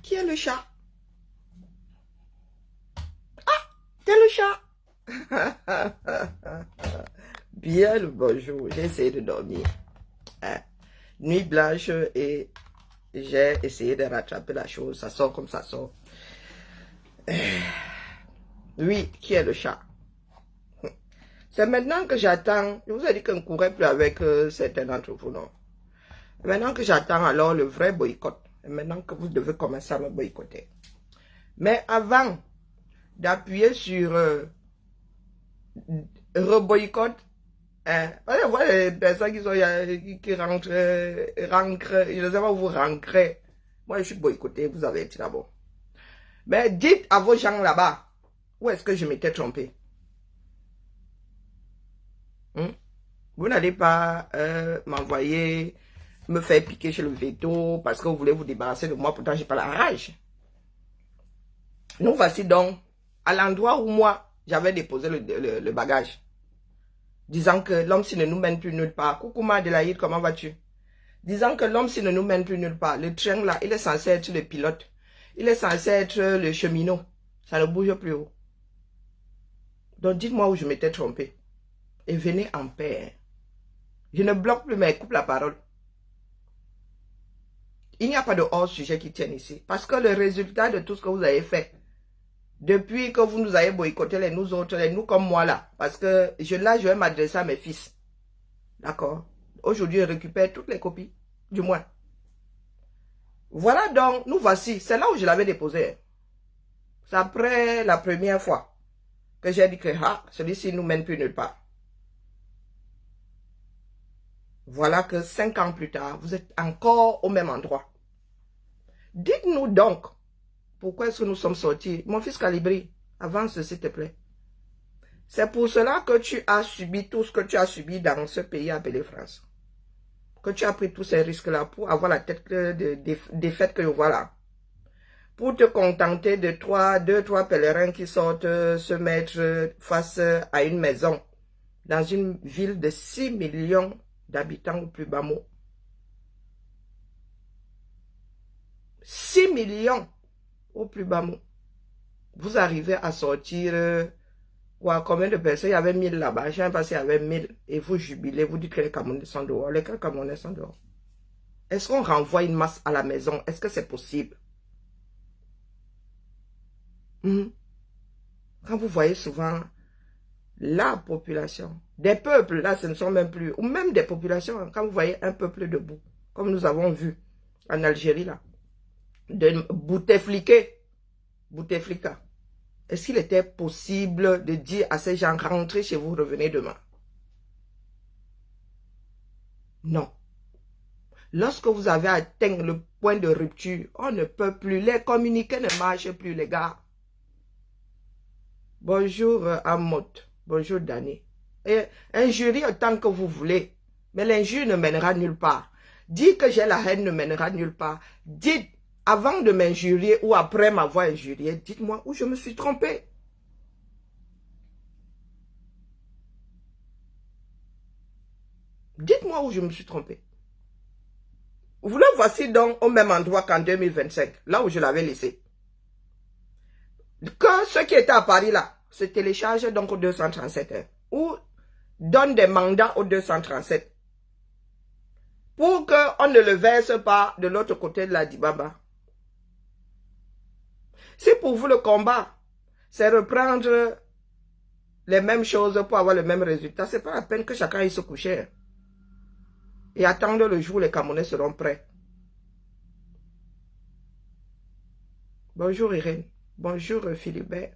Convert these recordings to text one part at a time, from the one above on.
qui est le chat? Ah, c'est le chat. Bien le bonjour, j'ai essayé de dormir. Nuit blanche et j'ai essayé de rattraper la chose. Ça sort comme ça sort. Oui, qui est le chat? C'est maintenant que j'attends. Je vous ai dit qu'on ne courait plus avec certains d'entre vous, non? Maintenant que j'attends alors le vrai boycott. Et maintenant que vous devez commencer à me boycotter. Mais avant d'appuyer sur reboycott, on voit les personnes qui rentrent, je ne sais pas où vous rentrez. Moi, je suis boycotté, vous avez été d'abord. Mais dites à vos gens là-bas, où est-ce que je m'étais trompé? Vous n'allez pas m'envoyer, me faire piquer chez le veto parce que vous voulez vous débarrasser de moi, pourtant j'ai pas la rage. Nous voici donc à l'endroit où moi, j'avais déposé le bagage. Disant que l'homme s'il ne nous mène plus nulle part. Coucou ma Adélaïde, comment vas-tu? Disant que l'homme s'il ne nous mène plus nulle part. Le train là, il est censé être le pilote. Il est censé être le cheminot. Ça ne bouge plus haut. Donc dites-moi où je m'étais trompé. Et venez en paix. Je ne bloque plus, mais coupe la parole. Il n'y a pas de hors-sujet qui tienne ici. Parce que le résultat de tout ce que vous avez fait, depuis que vous nous avez boycotté, les nous autres, les nous comme moi là, parce que je vais m'adresser à mes fils. D'accord? Aujourd'hui, je récupère toutes les copies, du moins. Voilà donc, nous voici. C'est là où je l'avais déposé. C'est après la première fois que j'ai dit que celui-ci ne nous mène plus nulle part. Voilà que 5 ans plus tard, vous êtes encore au même endroit. Dites-nous donc, pourquoi est-ce que nous sommes sortis? Mon fils Calibri, avance s'il te plaît. C'est pour cela que tu as subi tout ce que tu as subi dans ce pays appelé France. Que tu as pris tous ces risques-là pour avoir la tête défaite que je vois là. Pour te contenter de 2-3 pèlerins qui sortent se mettre face à une maison dans une ville de 6 millions d'habitants au plus bas mot. 6 millions au plus bas mot. Vous arrivez à sortir, combien de personnes? Il y avait 1000 là-bas. Je ne sais pas s'il y avait 1000. Et vous jubilez, vous dites que les Camerounais sont dehors. Les Camerounais sont dehors. Est-ce qu'on renvoie une masse à la maison? Est-ce que c'est possible? Quand vous voyez souvent la population, des peuples, là ce ne sont même plus, ou même des populations, quand vous voyez un peuple debout, comme nous avons vu en Algérie là, de Bouteflika, est-ce qu'il était possible de dire à ces gens, rentrez chez vous, revenez demain? Non. Lorsque vous avez atteint le point de rupture, on ne peut plus, les communiqués ne marchent plus les gars. Bonjour Amot, bonjour Dani. Injuriez autant que vous voulez, mais l'injure ne mènera nulle part. Dire que j'ai la haine ne mènera nulle part. Dites, avant de m'injurier ou après m'avoir injurié, dites-moi où je me suis trompé. Dites-moi où je me suis trompé. Vous le voici donc au même endroit qu'en 2025, là où je l'avais laissé. Que ceux qui étaient à Paris là se téléchargent donc au 237 ou donnent des mandats au 237 pour qu'on ne le verse pas de l'autre côté de la Dibaba. Si pour vous le combat, c'est reprendre les mêmes choses pour avoir le même résultat, c'est pas la peine que chacun aille se coucher et attendre le jour où les Camerounais seront prêts. Bonjour Irène. Bonjour Philibert.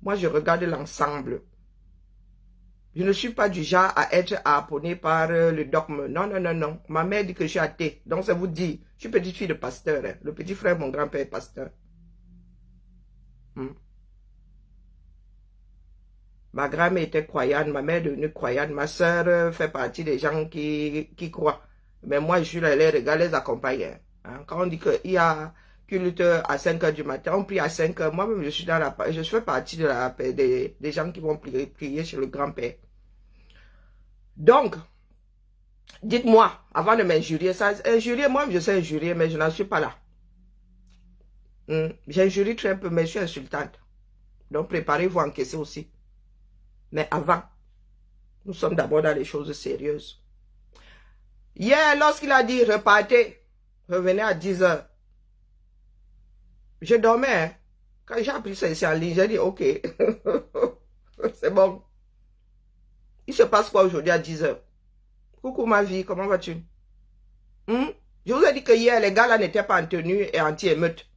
Moi, je regarde l'ensemble. Je ne suis pas du genre à être harponné par le dogme. Non, non, non, non. Ma mère dit que je suis athée. Donc, ça vous dit, je suis petite fille de pasteur. Hein. Le petit frère, mon grand-père est pasteur. Ma grand-mère était croyante. Ma mère est devenue croyante. Ma soeur fait partie des gens qui croient. Mais moi, je suis là, les regards, les accompagne. Hein. Quand on dit qu'il y a culte à 5 h du matin, on prie à 5 h. Moi-même, je fais partie des gens qui vont prier chez le grand-père. Donc, dites-moi, avant de m'injurier, injurier, moi je sais injurier, mais je n'en suis pas là. J'injurie très peu, mais je suis insultante. Donc préparez-vous à encaisser aussi. Mais avant, nous sommes d'abord dans les choses sérieuses. Hier, lorsqu'il a dit repartez, revenez à 10 heures. Je dormais. Hein. Quand j'ai appris ça ici en ligne, j'ai dit ok. C'est bon. Il se passe quoi aujourd'hui à 10 heures? Coucou ma vie, comment vas-tu? Je vous ai dit que hier, les gars là n'étaient pas en tenue et anti-émeute.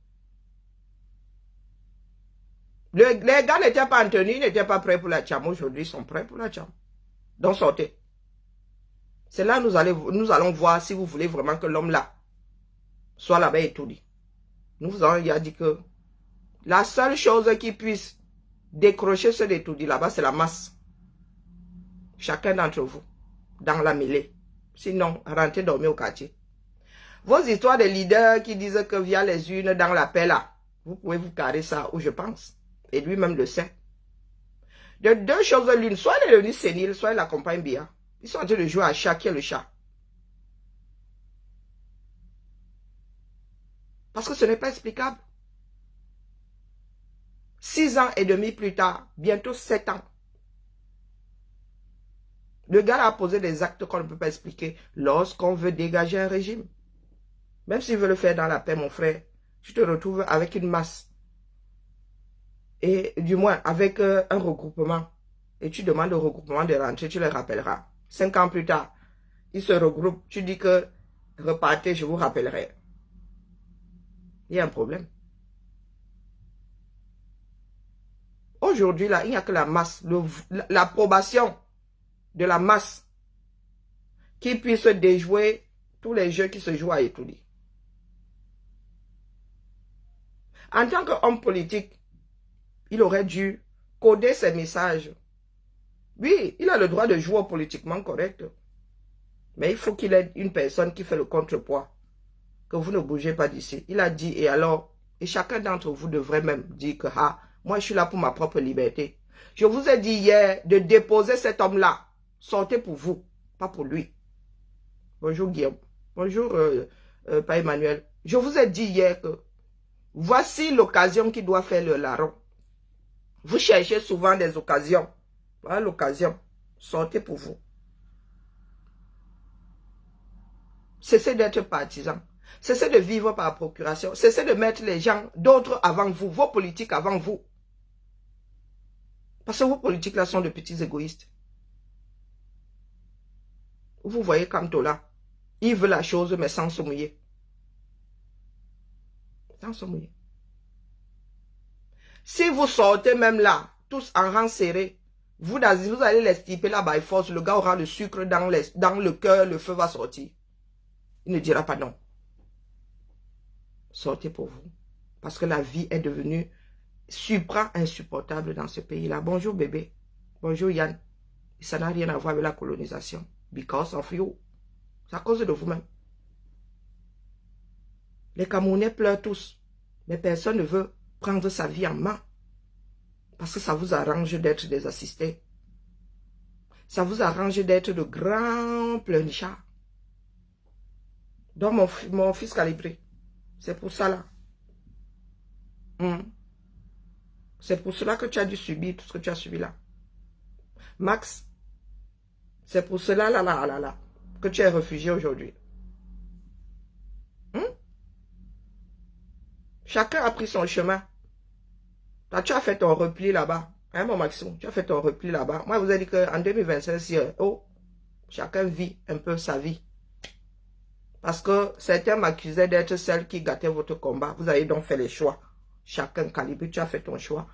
Les gars n'étaient pas en tenue, ils n'étaient pas prêts pour la tcham. Aujourd'hui, ils sont prêts pour la tcham. Donc sortez. C'est là que nous allons voir si vous voulez vraiment que l'homme là soit là-bas et tout dit. Nous vous avons dit que la seule chose qui puisse décrocher ce d'étourdi là-bas, c'est la masse. Chacun d'entre vous, dans la mêlée. Sinon, rentrez dormir au quartier. Vos histoires de leaders qui disent que via les urnes dans la paix là, vous pouvez vous carrer ça où je pense. Et lui-même le sait. De deux choses l'une, soit il est devenu sénile, soit il l'accompagne bien. Ils sont en train de jouer à chat qui est le chat. Parce que ce n'est pas explicable. 6 ans et demi plus tard, bientôt 7 ans. Le gars a posé des actes qu'on ne peut pas expliquer lorsqu'on veut dégager un régime. Même s'il veut le faire dans la paix, mon frère, tu te retrouves avec une masse. Et du moins, avec un regroupement. Et tu demandes au regroupement de rentrer, tu les rappelleras. 5 ans plus tard, ils se regroupent. Tu dis que repartez, je vous rappellerai. Il y a un problème. Aujourd'hui, là, il n'y a que la masse, l'approbation de la masse qui puisse déjouer tous les jeux qui se jouent à Etoudi. En tant qu'homme politique, il aurait dû coder ses messages. Oui, il a le droit de jouer politiquement correct. Mais il faut qu'il ait une personne qui fait le contrepoids. Que vous ne bougez pas d'ici. Il a dit, et alors, et chacun d'entre vous devrait même dire que, ah, moi je suis là pour ma propre liberté. Je vous ai dit hier de déposer cet homme-là. Sortez pour vous, pas pour lui. Bonjour Guillaume. Bonjour Pas Emmanuel. Je vous ai dit hier que voici l'occasion qui doit faire le larron. Vous cherchez souvent des occasions. Voilà l'occasion. Sortez pour vous. Cessez d'être partisan. Cessez de vivre par procuration. Cessez de mettre les gens, d'autres avant vous, vos politiques avant vous. Parce que vos politiques là sont de petits égoïstes. Vous voyez Kamtola. Il veut la chose mais sans se mouiller. Sans se mouiller. Si vous sortez même là, tous en rang serré, vous allez les stiper là by force, le gars aura le sucre dans le cœur, le feu va sortir. Il ne dira pas non. Sortez pour vous. Parce que la vie est devenue insupportable dans ce pays-là. Bonjour bébé. Bonjour Yann. Ça n'a rien à voir avec la colonisation. Because of you. C'est à cause de vous-même. Les Camerounais pleurent tous. Mais personne ne veut prendre sa vie en main. Parce que ça vous arrange d'être des assistés. Ça vous arrange d'être de grands pleurnichards. Donc mon fils calibré. C'est pour ça là. C'est pour cela que tu as dû subir tout ce que tu as subi là. Max, c'est pour cela là, que tu es réfugié aujourd'hui. Chacun a pris son chemin. Toi, tu as fait ton repli là-bas. Hein, mon Maxime, tu as fait ton repli là-bas. Moi, je vous ai dit qu'en 2025, chacun vit un peu sa vie. Parce que certains m'accusaient d'être celle qui gâtait votre combat. Vous avez donc fait les choix. Chacun calibre, tu as fait ton choix.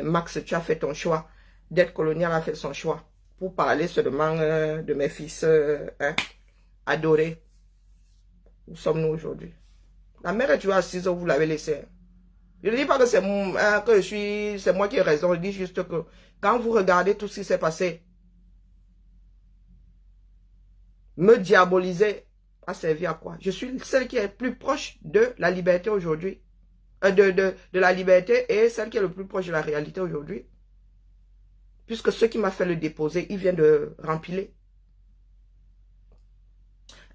Max, tu as fait ton choix. D'être colonial a fait son choix. Pour parler seulement de mes fils adorés. Où sommes-nous aujourd'hui? La mère est toujours assise, vous l'avez laissée. Je ne dis pas que c'est moi qui ai raison. Je dis juste que quand vous regardez tout ce qui s'est passé, me diaboliser a servi à quoi? Je suis celle qui est plus proche de la liberté aujourd'hui. De la liberté et celle qui est le plus proche de la réalité aujourd'hui. Puisque ce qui m'a fait le déposer, il vient de rempiler.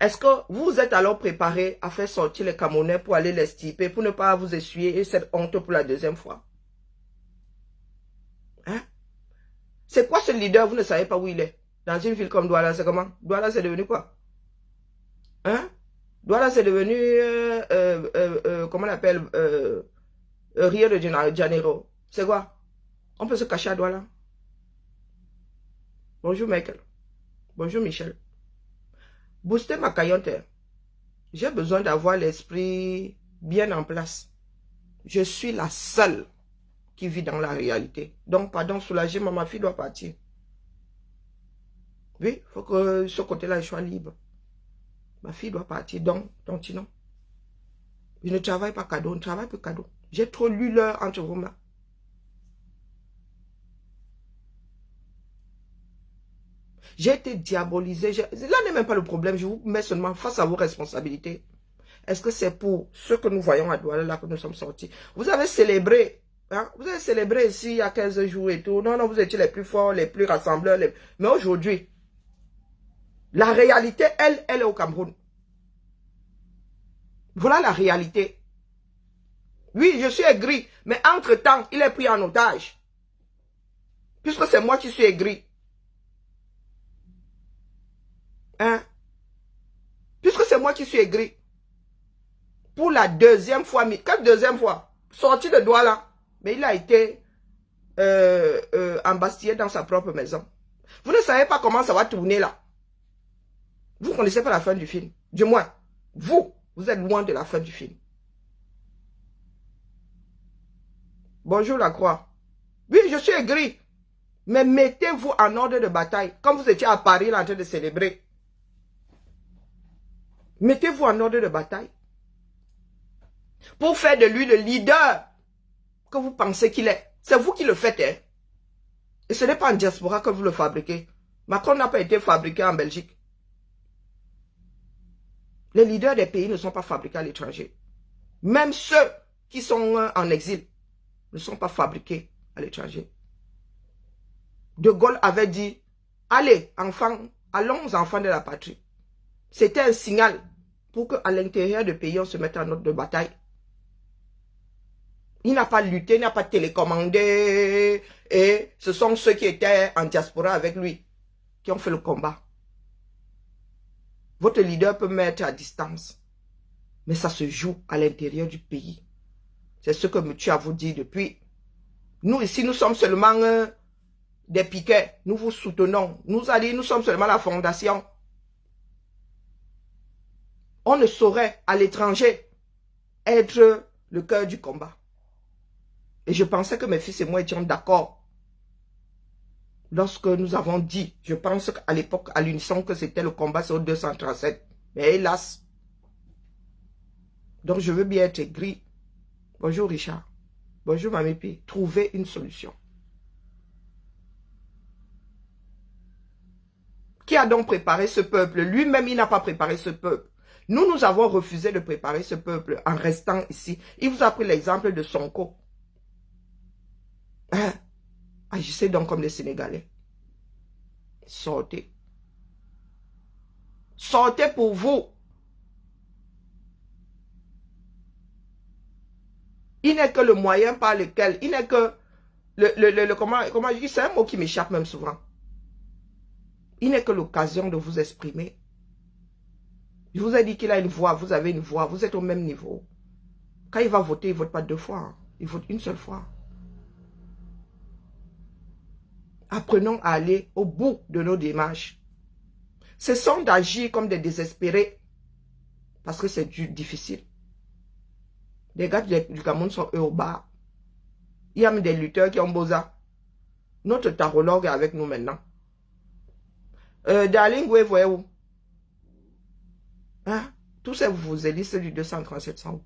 Est-ce que vous êtes alors préparé à faire sortir les Camerounais pour aller les stiper, pour ne pas vous essuyer cette honte pour la deuxième fois? Hein? C'est quoi ce leader? Vous ne savez pas où il est. Dans une ville comme Douala, c'est comment? Douala, c'est devenu quoi? Hein? Douala, c'est devenu, comment on appelle, Rio de Janeiro. C'est quoi? On peut se cacher à Douala. Bonjour Michael. Bonjour Michel. Booster ma caillante. J'ai besoin d'avoir l'esprit bien en place. Je suis la seule qui vit dans la réalité. Donc, pardon, soulagez-moi, ma fille doit partir. Oui, il faut que ce côté-là soit libre. Ma fille doit partir, donc, sinon. Je ne travaille pas cadeau, on travaille pour cadeau. J'ai trop lu l'heure entre vos mains. J'ai été diabolisé. Là n'est même pas le problème. Je vous mets seulement face à vos responsabilités. Est-ce que c'est pour ce que nous voyons à Douala là que nous sommes sortis? Vous avez célébré. Hein? Vous avez célébré ici il y a 15 jours et tout. Non, non, vous étiez les plus forts, les plus rassembleurs. Mais aujourd'hui, la réalité, elle est au Cameroun. Voilà la réalité. Oui, je suis aigri. Mais entre-temps, il est pris en otage. Puisque c'est moi qui suis aigri. Hein? Puisque c'est moi qui suis aigri. Pour la deuxième fois, quelle deuxième fois? Sorti de Douala. Mais il a été embastillé dans sa propre maison. Vous ne savez pas comment ça va tourner là. Vous ne connaissez pas la fin du film. Du moins, vous êtes loin de la fin du film. Bonjour la croix. Oui, je suis aigri. Mais mettez-vous en ordre de bataille. Comme vous étiez à Paris là, en train de célébrer. Mettez-vous en ordre de bataille. Pour faire de lui le leader que vous pensez qu'il est. C'est vous qui le faites. Hein? Et ce n'est pas en diaspora que vous le fabriquez. Macron n'a pas été fabriqué en Belgique. Les leaders des pays ne sont pas fabriqués à l'étranger. Même ceux qui sont en exil ne sont pas fabriqués à l'étranger. De Gaulle avait dit, allez, enfants, allons enfants de la patrie. C'était un signal pour qu'à l'intérieur du pays, on se mette en ordre de bataille. Il n'a pas lutté, il n'a pas télécommandé. Et ce sont ceux qui étaient en diaspora avec lui qui ont fait le combat. Votre leader peut mettre à distance. Mais ça se joue à l'intérieur du pays. C'est ce que tu as vous dit depuis. Nous ici, nous sommes seulement des piquets. Nous vous soutenons. Nous sommes seulement la fondation. On ne saurait à l'étranger être le cœur du combat. Et je pensais que mes fils et moi étions d'accord. Lorsque nous avons dit, je pense qu'à l'époque, à l'unisson, que c'était le combat sur 237. Mais hélas. Donc je veux bien être aigri. Bonjour Richard. Bonjour Mamie Pi. Trouvez une solution. Qui a donc préparé ce peuple? Lui-même, il n'a pas préparé ce peuple. Nous avons refusé de préparer ce peuple en restant ici. Il vous a pris l'exemple de Sonko. Hein? Agissez donc comme les Sénégalais. Sortez. Sortez pour vous. Il n'est que le moyen par lequel, il n'est que comment je dis, c'est un mot qui m'échappe même souvent. Il n'est que l'occasion de vous exprimer. Je vous ai dit qu'il a une voix, vous avez une voix, vous êtes au même niveau. Quand il va voter, il ne vote pas deux fois, hein. Il vote une seule fois. Apprenons à aller au bout de nos démarches. Cessons d'agir comme des désespérés. Parce que c'est difficile. Les gars du Cameroun sont eux au bas. Il y a même des lutteurs qui ont bosa. Notre tarologue est avec nous maintenant. Darling, vous voyez où? Hein? Tous ces vous hélices du 237 sont où?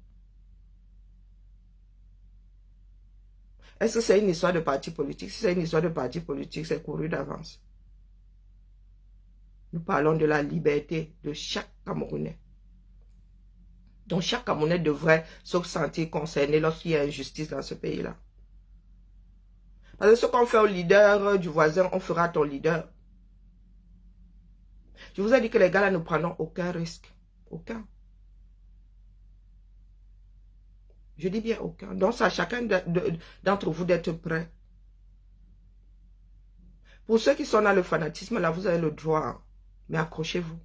Est-ce que c'est une histoire de parti politique? Si c'est une histoire de parti politique, c'est couru d'avance. Nous parlons de la liberté de chaque Camerounais. Donc chaque Camerounais devrait se sentir concerné lorsqu'il y a injustice dans ce pays-là. Parce que ce qu'on fait au leader du voisin, on fera à ton leader. Je vous ai dit que les gars là ne prendront aucun risque. Aucun. Je dis bien aucun. Donc, c'est à chacun d'entre vous d'être prêt. Pour ceux qui sont dans le fanatisme, là, vous avez le droit. Hein. Mais accrochez-vous.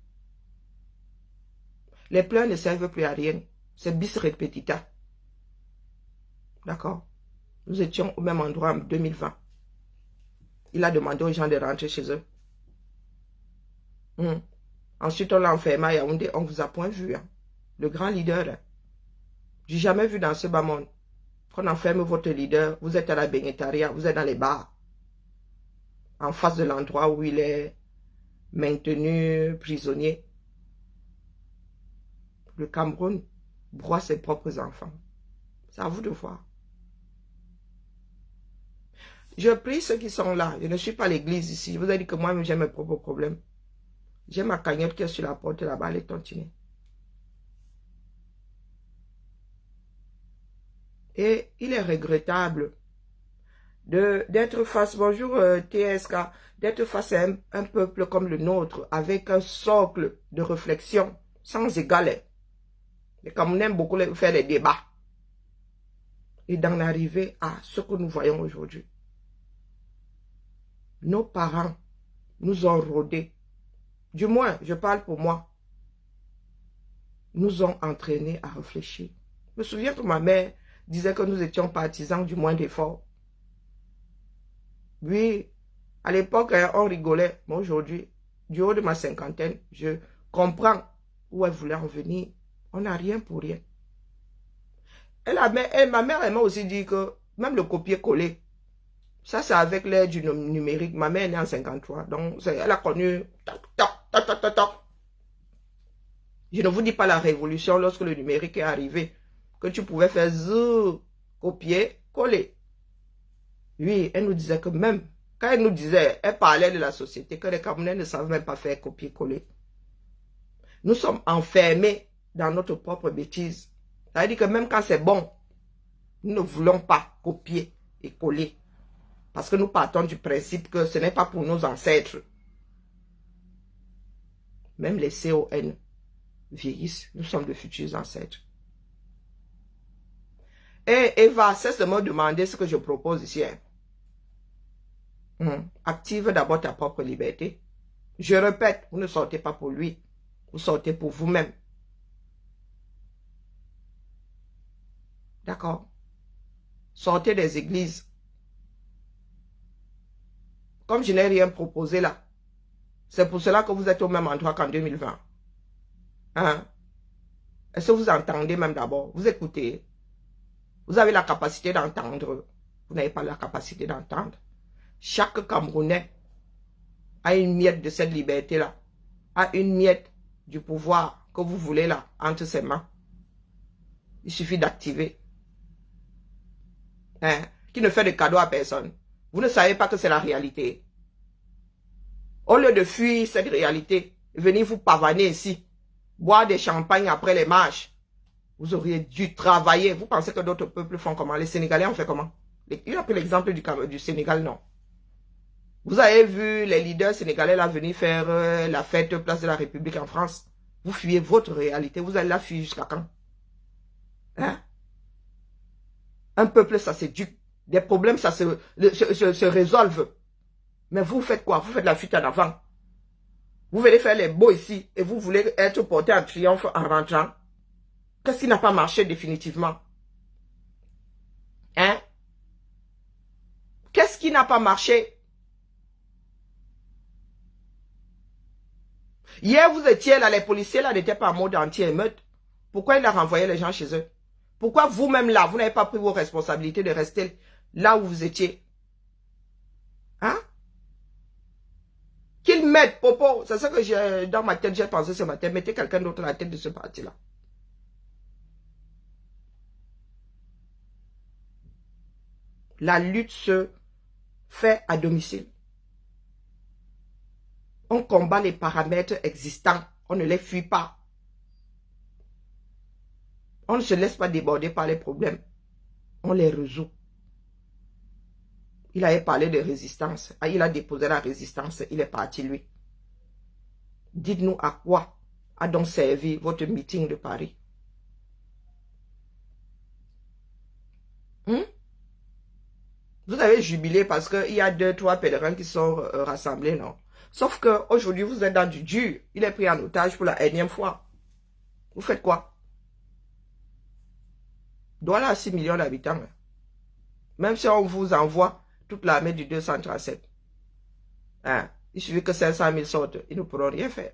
Les pleurs ne servent plus à rien. C'est bis repetita. D'accord? Nous étions au même endroit en 2020. Il a demandé aux gens de rentrer chez eux. Ensuite, on l'a enfermé à Yaoundé. On ne vous a point vu. Hein. Le grand leader. Hein. J'ai jamais vu dans ce bas monde qu'on enferme votre leader. Vous êtes à la Bénétaria. Vous êtes dans les bars. En face de l'endroit où il est maintenu prisonnier. Le Cameroun broie ses propres enfants. C'est à vous de voir. Je prie ceux qui sont là. Je ne suis pas à l'église ici. Je vous ai dit que moi-même j'ai mes propres problèmes. J'ai ma cagnotte qui est sur la porte là-bas. Allez, tontiner. Et il est regrettable d'être face, bonjour TSK, d'être face à un peuple comme le nôtre, avec un socle de réflexion sans égal. Et comme on aime beaucoup faire des débats, et d'en arriver à ce que nous voyons aujourd'hui. Nos parents nous ont rodés, du moins, je parle pour moi, nous ont entraînés à réfléchir. Je me souviens que ma mère disait que nous étions partisans du moins d'efforts. Oui, à l'époque, on rigolait, mais aujourd'hui, du haut de ma cinquantaine, je comprends où elle voulait en venir. On n'a rien pour rien. Ma mère m'a aussi dit que même le copier-coller, ça c'est avec l'aide du numérique. Ma mère est née en 53, donc elle a connu... Je ne vous dis pas la révolution lorsque le numérique est arrivé, que tu pouvais faire copier-coller. Oui, elle nous disait que même, quand elle nous disait, elle parlait de la société, que les Camerounais ne savent même pas faire copier-coller. Nous sommes enfermés dans notre propre bêtise. Ça veut dire que même quand c'est bon, nous ne voulons pas copier et coller. Parce que nous partons du principe que ce n'est pas pour nos ancêtres. Même les CON vieillissent. Nous sommes de futurs ancêtres. Et Eva, cesse de me demander ce que je propose ici. Active d'abord ta propre liberté. Je répète, vous ne sortez pas pour lui. Vous sortez pour vous-même. D'accord? Sortez des églises. Comme je n'ai rien proposé là, c'est pour cela que vous êtes au même endroit qu'en 2020. Hein? Est-ce que vous entendez même d'abord? Vous écoutez? Vous avez la capacité d'entendre. Vous n'avez pas la capacité d'entendre. Chaque Camerounais a une miette de cette liberté-là. A une miette du pouvoir que vous voulez là, entre ses mains. Il suffit d'activer. Hein? Qui ne fait de cadeau à personne. Vous ne savez pas que c'est la réalité. Au lieu de fuir cette réalité, venez vous pavaner ici, boire des champagnes après les marches. Vous auriez dû travailler. Vous pensez que d'autres peuples font comment? Les Sénégalais ont fait comment? Il a pris l'exemple du Sénégal, non. Vous avez vu les leaders sénégalais là venir faire la fête place de la République en France. Vous fuyez votre réalité. Vous allez la fuir jusqu'à quand? Hein? Un peuple, ça s'éduque. Des problèmes, ça se résolvent. Mais vous faites quoi? Vous faites la fuite en avant. Vous venez faire les beaux ici et vous voulez être porté en triomphe en rentrant. Qu'est-ce qui n'a pas marché définitivement? Hein? Qu'est-ce qui n'a pas marché? Hier, vous étiez là, les policiers là n'étaient pas en mode anti-émeute. Pourquoi il a renvoyé les gens chez eux? Pourquoi vous-même là, vous n'avez pas pris vos responsabilités de rester là où vous étiez? Hein? Qu'ils mettent, Popo, c'est ça que j'ai dans ma tête, j'ai pensé ce matin, mettez quelqu'un d'autre à la tête de ce parti-là. La lutte se fait à domicile. On combat les paramètres existants, on ne les fuit pas. On ne se laisse pas déborder par les problèmes, on les résout. Il avait parlé de résistance. Il a déposé la résistance. Il est parti, lui. Dites-nous à quoi a donc servi votre meeting de Paris. Vous avez jubilé parce qu'il y a 2-3 pèlerins qui sont rassemblés, non? Sauf qu'aujourd'hui, vous êtes dans du dur. Il est pris en otage pour la énième fois. Vous faites quoi? Douala a 6 millions d'habitants. Même si on vous envoie toute l'armée du 237. Hein? Il suffit que 500 000 sortent. Ils ne pourront rien faire.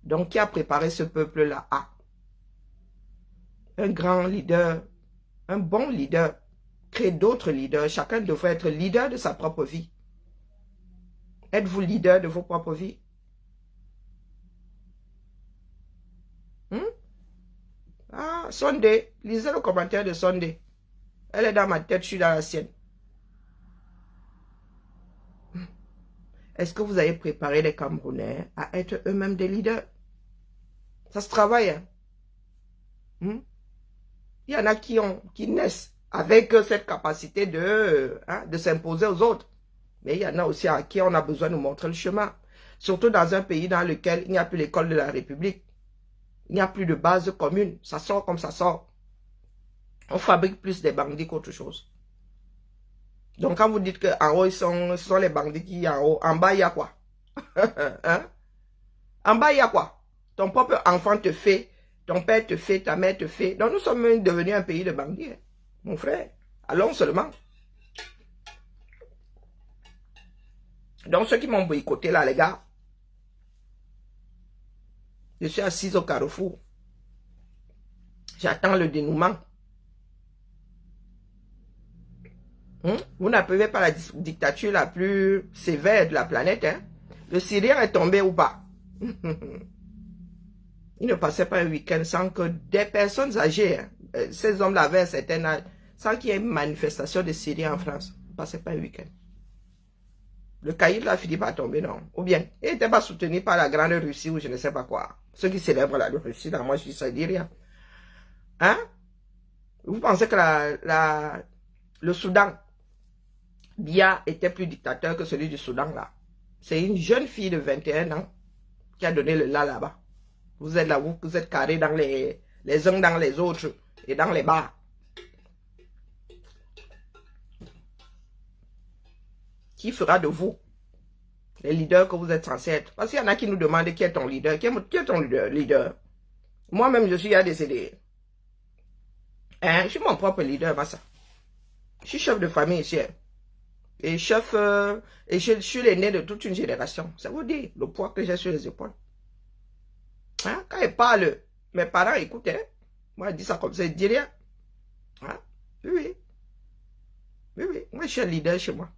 Donc, qui a préparé ce peuple-là? Un grand leader, un bon leader, créer d'autres leaders. Chacun devrait être leader de sa propre vie. Êtes-vous leader de vos propres vies? Sunday, lisez le commentaire de Sunday. Elle est dans ma tête, je suis dans la sienne. Est-ce que vous avez préparé les Camerounais à être eux-mêmes des leaders? Ça se travaille. Hein? Il y en a qui naissent avec cette capacité de s'imposer aux autres. Mais il y en a aussi à qui on a besoin de montrer le chemin. Surtout dans un pays dans lequel il n'y a plus l'école de la République. Il n'y a plus de base commune. Ça sort comme ça sort. On fabrique plus des bandits qu'autre chose. Donc quand vous dites qu'en haut, ce sont les bandits qui en haut, en bas, il y a quoi? Hein? En bas, il y a quoi? Ton propre enfant te fait, ton père te fait, ta mère te fait. Donc nous sommes devenus un pays de bandits, hein, mon frère. Allons seulement. Donc ceux qui m'ont boycotté là, les gars, je suis assise au carrefour. J'attends le dénouement. Vous n'appelez pas la dictature la plus sévère de la planète. Hein? Le Syrien est tombé ou pas? Il ne passait pas un week-end sans que des personnes âgées, hein, ces hommes-là avaient un certain âge, sans qu'il y ait une manifestation de Syriens en France. Il ne passait pas un week-end. Le caïd là finit par tomber, non? Ou bien, il n'était pas soutenu par la grande Russie ou je ne sais pas quoi. Ceux qui célèbrent la Russie, là, moi je dis ça, ne dit rien. Hein? Vous pensez que le Soudan, Biya était plus dictateur que celui du Soudan là? C'est une jeune fille de 21 ans qui a donné le là-bas. Vous êtes là, vous êtes carrés dans les uns dans les autres et dans les bars. Qui fera de vous les leaders que vous êtes censés être? Parce qu'il y en a qui nous demandent qui est ton leader. Qui est ton leader? Moi-même, je suis décédé. Hein? Je suis mon propre leader, Massa. Je suis chef de famille ici. Et chef, et je suis l'aîné de toute une génération. Ça vous dit le poids que j'ai sur les épaules. Hein? Quand il parle, mes parents écoutent. Hein? Moi, je dis ça comme ça, je dis rien. Hein? Oui. Moi, je suis un leader chez moi.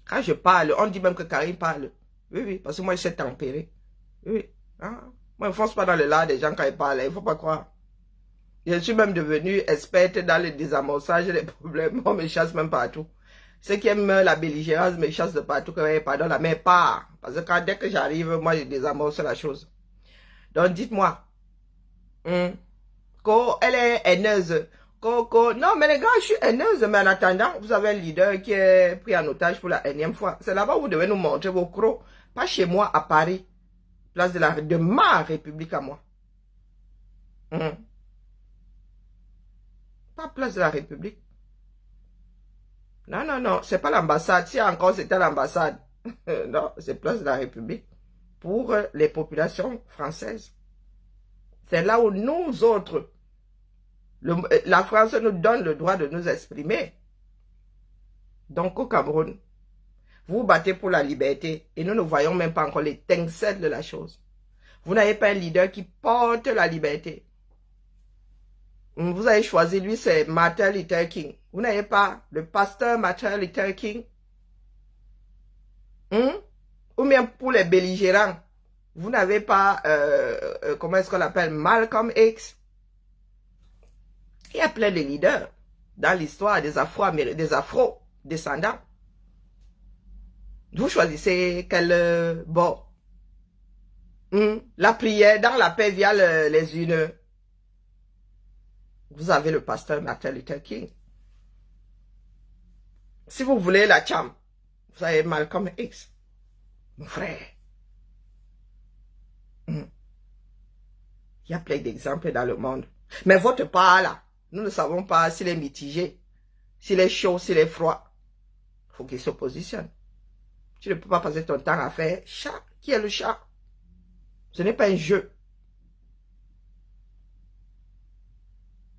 Quand je parle, on dit même que Karim parle. Oui, parce que moi, je sais tempérer. Oui. Hein? Moi, je ne fonce pas dans le lard des gens quand ils parlent. Il ne faut pas croire. Je suis même devenue experte dans le désamorçage des problèmes. On me chasse même partout. Ceux qui aiment la belligérance me chassent de partout. Pardon, la main part. Parce que dès que j'arrive, moi, je désamorce la chose. Donc, dites-moi. Elle est haineuse. Non, mais les gars, je suis haineuse. Mais en attendant, vous avez un leader qui est pris en otage pour la énième fois. C'est là-bas où vous devez nous montrer vos crocs. Pas chez moi, à Paris. Place de ma République à moi. Pas place de la République. Non. C'est pas l'ambassade. Si encore c'était l'ambassade. Non, c'est place de la République. Pour les populations françaises. C'est là où nous autres, la France nous donne le droit de nous exprimer. Donc au Cameroun, vous vous battez pour la liberté et nous ne voyons même pas encore l'étincelle de la chose. Vous n'avez pas un leader qui porte la liberté. Vous avez choisi, lui, c'est Martin Luther King. Vous n'avez pas le pasteur Martin Luther King. Ou bien pour les belligérants, vous n'avez pas, comment est-ce qu'on l'appelle, Malcolm X. Il y a plein de leaders dans l'histoire des Afro-descendants. Vous choisissez quel bord. La prière dans la paix via les unes. Vous avez le pasteur Martin Luther King. Si vous voulez la cham, vous avez Malcolm X. mon frère. Il y a plein d'exemples dans le monde. Mais votre part là, nous ne savons pas s'il est mitigé, s'il est chaud, s'il est froid. Il faut qu'il se positionne. Tu ne peux pas passer ton temps à faire chat. Qui est le chat? Ce n'est pas un jeu.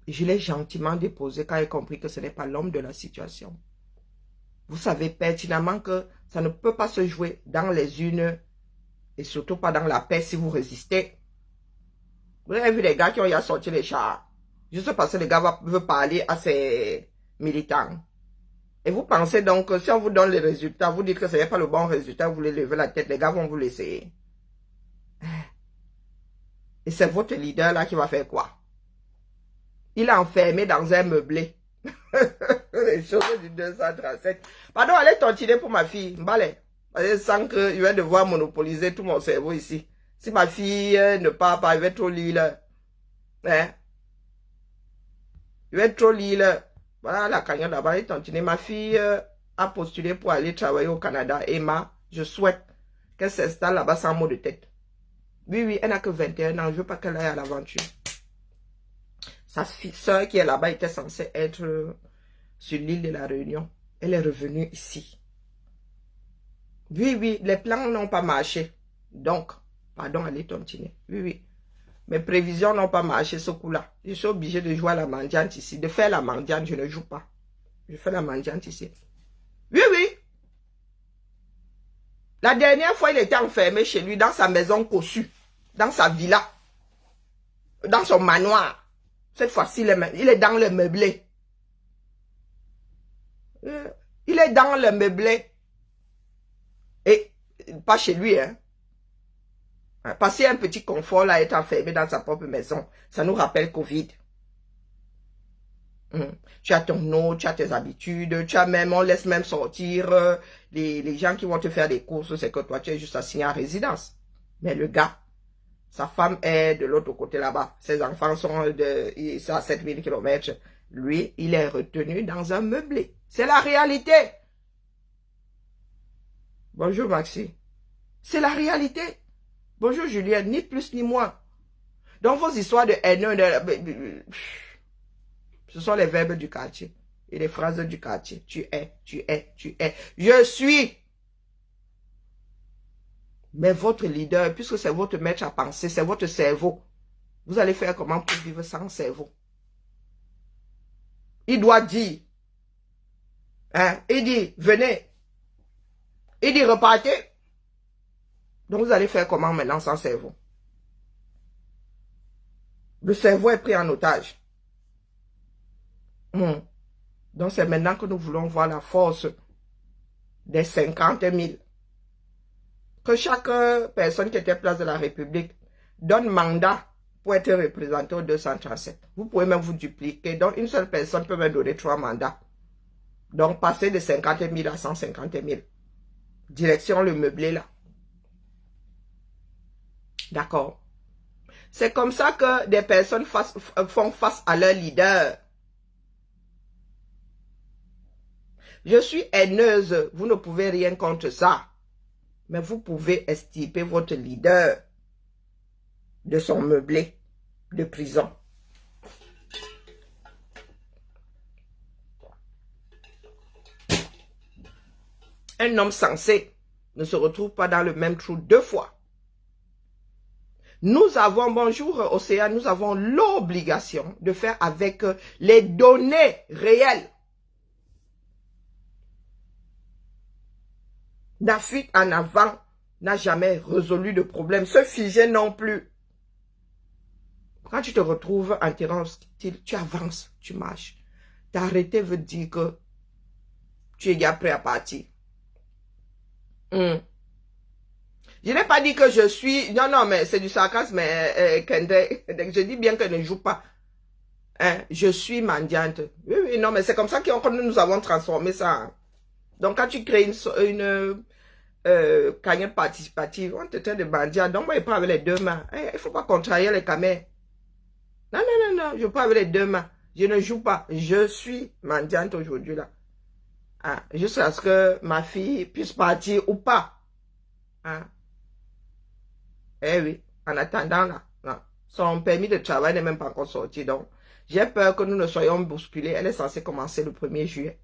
Je l'ai gentiment déposé quand j'ai compris que ce n'est pas l'homme de la situation. Vous savez pertinemment que ça ne peut pas se jouer dans les unes et surtout pas dans la paix si vous résistez. Vous avez vu les gars qui ont sorti les chars. Juste parce que le gars veut parler à ses militants. Et vous pensez donc que si on vous donne les résultats, vous dites que ce n'est pas le bon résultat, vous voulez lever la tête, les gars vont vous laisser. Et c'est votre leader là qui va faire quoi? Il est enfermé dans un meublé. Les choses du 237. Pardon, allez tontiner pour ma fille. M'balè. Parce que sans que je vais devoir monopoliser tout mon cerveau ici. Si ma fille ne part pas, je vais trop lire. Hein? Je vais trop lire. Voilà la cagnotte là-bas. Allez tontiner. Ma fille a postulé pour aller travailler au Canada. Emma, je souhaite qu'elle s'installe là-bas sans mot de tête. Oui, oui, elle n'a que 21 ans. Je ne veux pas qu'elle aille à l'aventure. Sa soeur qui est là-bas était censée être sur l'île de la Réunion. Elle est revenue ici. Oui, oui, les plans n'ont pas marché. Donc, pardon, allez tontiner. Oui, oui. Mes prévisions n'ont pas marché ce coup-là. Je suis obligé de jouer à la mendiante ici. De faire la mendiante, je ne joue pas. Je fais la mendiante ici. Oui, oui. La dernière fois, il était enfermé chez lui, dans sa maison cossue, dans sa villa, dans son manoir. Cette fois-ci, il est dans le meublé. Il est dans le meublé. Et pas chez lui, hein. Passer un petit confort là, être enfermé dans sa propre maison, ça nous rappelle Covid. Tu as ton eau, tu as tes habitudes, tu as même, on laisse même sortir les gens qui vont te faire des courses, c'est que toi, tu es juste assigné à résidence. Mais le gars, sa femme est de l'autre côté là-bas. Ses enfants sont à 7000 km. Lui, il est retenu dans un meublé. C'est la réalité. Bonjour Maxi. C'est la réalité. Bonjour Julien, ni plus ni moins. Donc vos histoires de haineux, ce sont les verbes du quartier et les phrases du quartier. Tu es, tu es, tu es. Je suis. Mais votre leader, puisque c'est votre maître à penser, c'est votre cerveau, vous allez faire comment pour vivre sans cerveau? Il doit dire, hein, il dit, venez. Il dit, repartez. Donc vous allez faire comment maintenant sans cerveau? Le cerveau est pris en otage. Donc c'est maintenant que nous voulons voir la force des 50 000. Que chaque personne qui était place de la République donne mandat pour être représenté au 237. Vous pouvez même vous dupliquer. Donc, une seule personne peut me donner 3 mandats. Donc, passer de 50 000 à 150 000. Direction le meublé là. D'accord. C'est comme ça que des personnes font face à leur leader. Je suis haineuse. Vous ne pouvez rien contre ça. Mais vous pouvez extirper votre leader de son meublé de prison. Un homme sensé ne se retrouve pas dans le même trou 2 fois. Nous avons, bonjour Océane, nous avons l'obligation de faire avec les données réelles. La fuite en avant n'a jamais résolu de problème. Se figer non plus. Quand tu te retrouves en terrain hostile, tu avances, tu marches. T'arrêter veut dire que tu es déjà prêt à partir. Je n'ai pas dit que je suis... Non, non, mais c'est du sarcasme, Kende. Je dis bien que ne joue pas. Hein? Je suis mendiante. Oui, oui, non, mais c'est comme ça que nous avons transformé ça. Hein? Donc, quand tu crées une cagnotte participative, on te traite de mendiant. Donc, moi, je parle avec les 2 mains. Il ne faut pas contrarier les camés. Non, non, non, non, je parle avec les 2 mains. Je ne joue pas. Je suis mendiante aujourd'hui, là. Ah, jusqu'à ce que ma fille puisse partir ou pas. Hein? Eh oui, en attendant là, non. Son permis de travail n'est même pas encore sorti. Donc, j'ai peur que nous ne soyons bousculés. Elle est censée commencer le 1er juillet.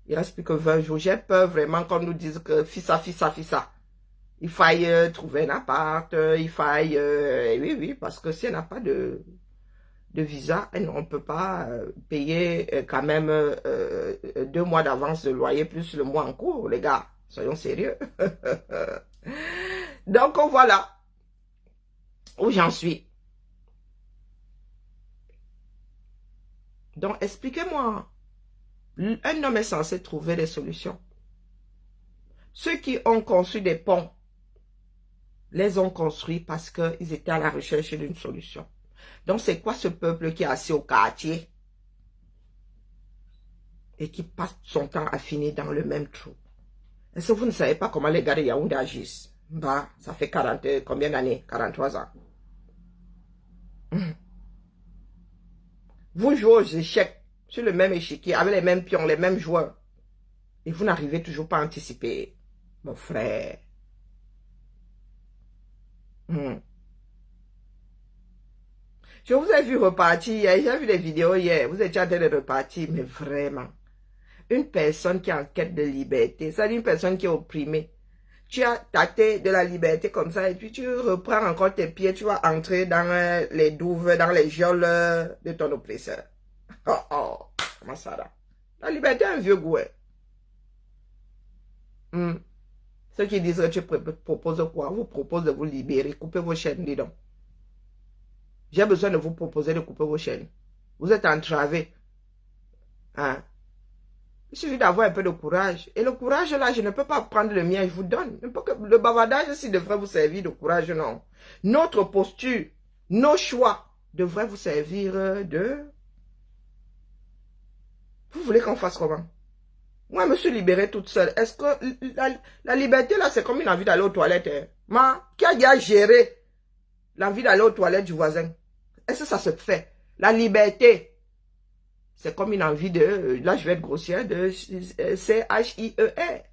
Il reste plus que 20 jours. J'ai peur vraiment qu'on nous dise que fissa. Il faille trouver un appart, il faille... oui, parce que si elle n'a pas de visa, on ne peut pas payer quand même 2 mois d'avance de loyer plus le mois en cours, les gars. Soyons sérieux. Donc, voilà où j'en suis. Donc, expliquez-moi. Un homme est censé trouver des solutions. Ceux qui ont construit des ponts, les ont construits parce qu'ils étaient à la recherche d'une solution. Donc, c'est quoi ce peuple qui est assis au quartier et qui passe son temps à finir dans le même trou? Est-ce que vous ne savez pas comment les gars de Yaoundé agissent? Bah, ça fait 40, combien d'années? 43 ans. Vous jouez aux échecs sur le même échiquier, avec les mêmes pions, les mêmes joueurs. Et vous n'arrivez toujours pas à anticiper. Mon frère. Je vous ai vu repartir hier, j'ai vu des vidéos hier, vous étiez en train de repartir, mais vraiment. Une personne qui est en quête de liberté, c'est-à-dire une personne qui est opprimée. Tu as tâté de la liberté comme ça, et puis tu reprends encore tes pieds, tu vas entrer dans les douves, dans les geôles de ton oppresseur. Oh, comment ça là? La liberté a un vieux goût. Ceux qui disent que tu proposes quoi? On vous propose de vous libérer, coupez vos chaînes, dis donc. J'ai besoin de vous proposer de couper vos chaînes. Vous êtes entravés. Hein? Il suffit d'avoir un peu de courage. Et le courage, là, je ne peux pas prendre le mien, je vous donne. Le bavardage, s'il devrait vous servir de courage, non. Notre posture, nos choix devraient vous servir de... Vous voulez qu'on fasse comment? Moi, je me suis libérée toute seule. Est-ce que la liberté, là, c'est comme une envie d'aller aux toilettes? Hein? Qui a déjà géré l'envie d'aller aux toilettes du voisin? Est-ce que ça se fait? La liberté, c'est comme une envie de, là je vais être grossière, de C-H-I-E-R.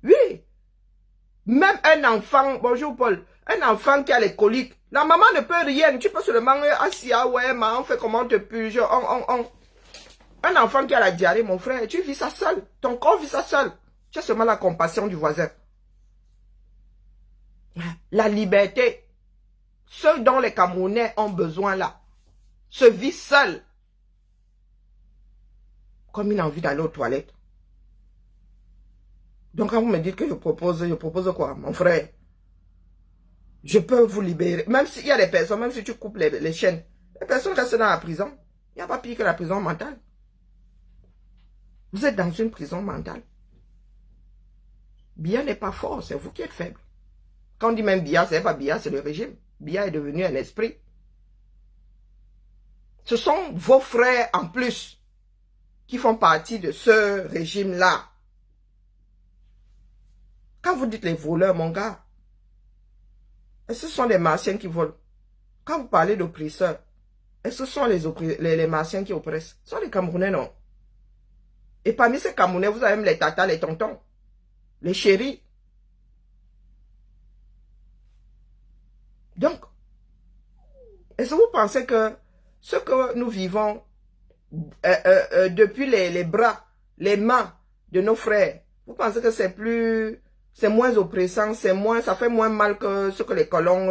Oui. Même un enfant, bonjour Paul, un enfant qui a les coliques, la maman ne peut rien. Tu peux seulement assis, ouais, maman, on fait comment on te purge, Un enfant qui a la diarrhée, mon frère, tu vis ça seul. Ton corps vit ça seul. Tu as seulement la compassion du voisin. La liberté. Ce dont les Camerounais ont besoin là, se vit seul. Comme une envie d'aller aux toilettes. Donc quand vous me dites que je propose quoi, mon frère? Je peux vous libérer. Même s'il y a des personnes, même si tu coupes les chaînes, les personnes restent dans la prison. Il n'y a pas pire que la prison mentale. Vous êtes dans une prison mentale. Biya n'est pas fort, c'est vous qui êtes faible. Quand on dit même Biya, c'est pas Biya, c'est le régime. Biya est devenu un esprit. Ce sont vos frères en plus qui font partie de ce régime-là. Quand vous dites les voleurs, mon gars, est-ce que ce sont les Martiens qui volent? Quand vous parlez d'oppresseurs, est-ce que ce sont les Martiens qui oppressent? Ce sont les Camerounais, non? Et parmi ces Camerounais, vous avez même les tatas, les tontons, les chéris. Donc, est-ce que vous pensez que ce que nous vivons depuis les bras, les mains de nos frères, vous pensez que c'est moins oppressant, ça fait moins mal que ce que les colons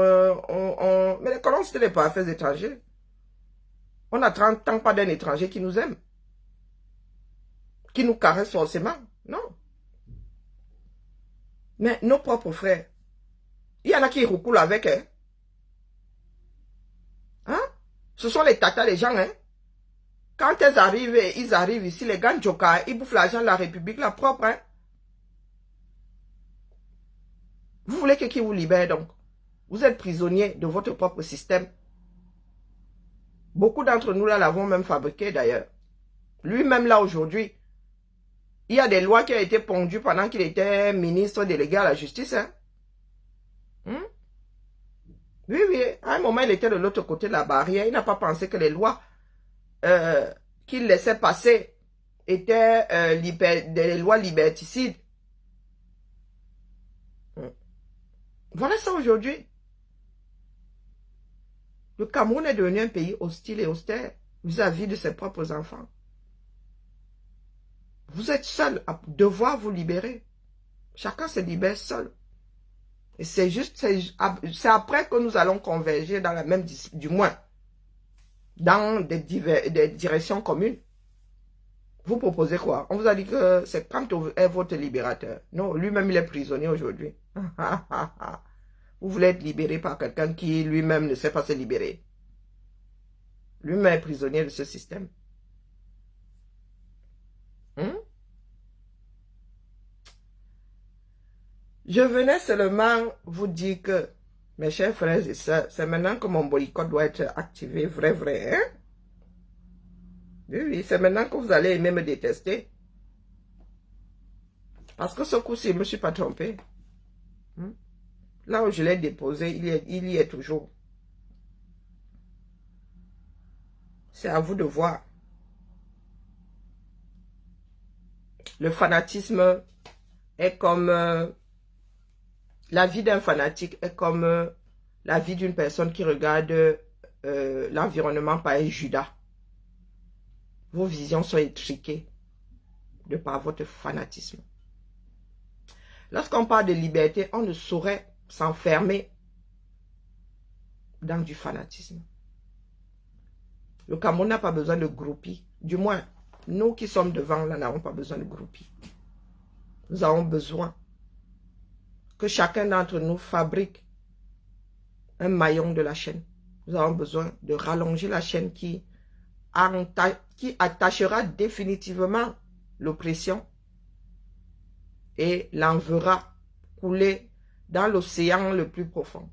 ont. Mais les colons, c'était les parfaits étrangers. On n'attend pas d'un étranger qui nous aime, qui nous caresse forcément. Non. Mais nos propres frères, il y en a qui recoulent avec, hein. Ce sont les tatas, les gens, hein. Quand ils arrivent ici, les gars Njoka, ils bouffent l'argent de la République, la propre, hein. Vous voulez que qui vous libère donc? Vous êtes prisonnier de votre propre système. Beaucoup d'entre nous là l'avons même fabriqué d'ailleurs. Lui-même là aujourd'hui, il y a des lois qui ont été pondues pendant qu'il était ministre délégué à la justice, hein. Oui, oui, à un moment il était de l'autre côté de la barrière, il n'a pas pensé que les lois qu'il laissait passer étaient des lois liberticides. Voilà ça aujourd'hui. Le Cameroun est devenu un pays hostile et austère vis-à-vis de ses propres enfants. Vous êtes seul à devoir vous libérer. Chacun se libère seul. Et c'est juste, c'est après que nous allons converger dans la même, du moins, dans des directions communes. Vous proposez quoi? On vous a dit que c'est Kamto est votre libérateur. Non, lui-même il est prisonnier aujourd'hui. Vous voulez être libéré par quelqu'un qui lui-même ne sait pas se libérer. Lui-même est prisonnier de ce système. Je venais seulement vous dire que, mes chers frères et sœurs, c'est maintenant que mon boycott doit être activé, vrai, hein? Oui, c'est maintenant que vous allez aimer me détester. Parce que ce coup-ci, je ne me suis pas trompé. Là où je l'ai déposé, il y est toujours. C'est à vous de voir. Le fanatisme est comme... la vie d'un fanatique est comme la vie d'une personne qui regarde l'environnement par un Judas. Vos visions sont étriquées de par votre fanatisme. Lorsqu'on parle de liberté, on ne saurait s'enfermer dans du fanatisme. Le Cameroun n'a pas besoin de groupies. Du moins, nous qui sommes devant, là, n'avons pas besoin de groupies. Nous avons besoin que chacun d'entre nous fabrique un maillon de la chaîne. Nous avons besoin de rallonger la chaîne qui attachera définitivement l'oppression et l'enverra couler dans l'océan le plus profond.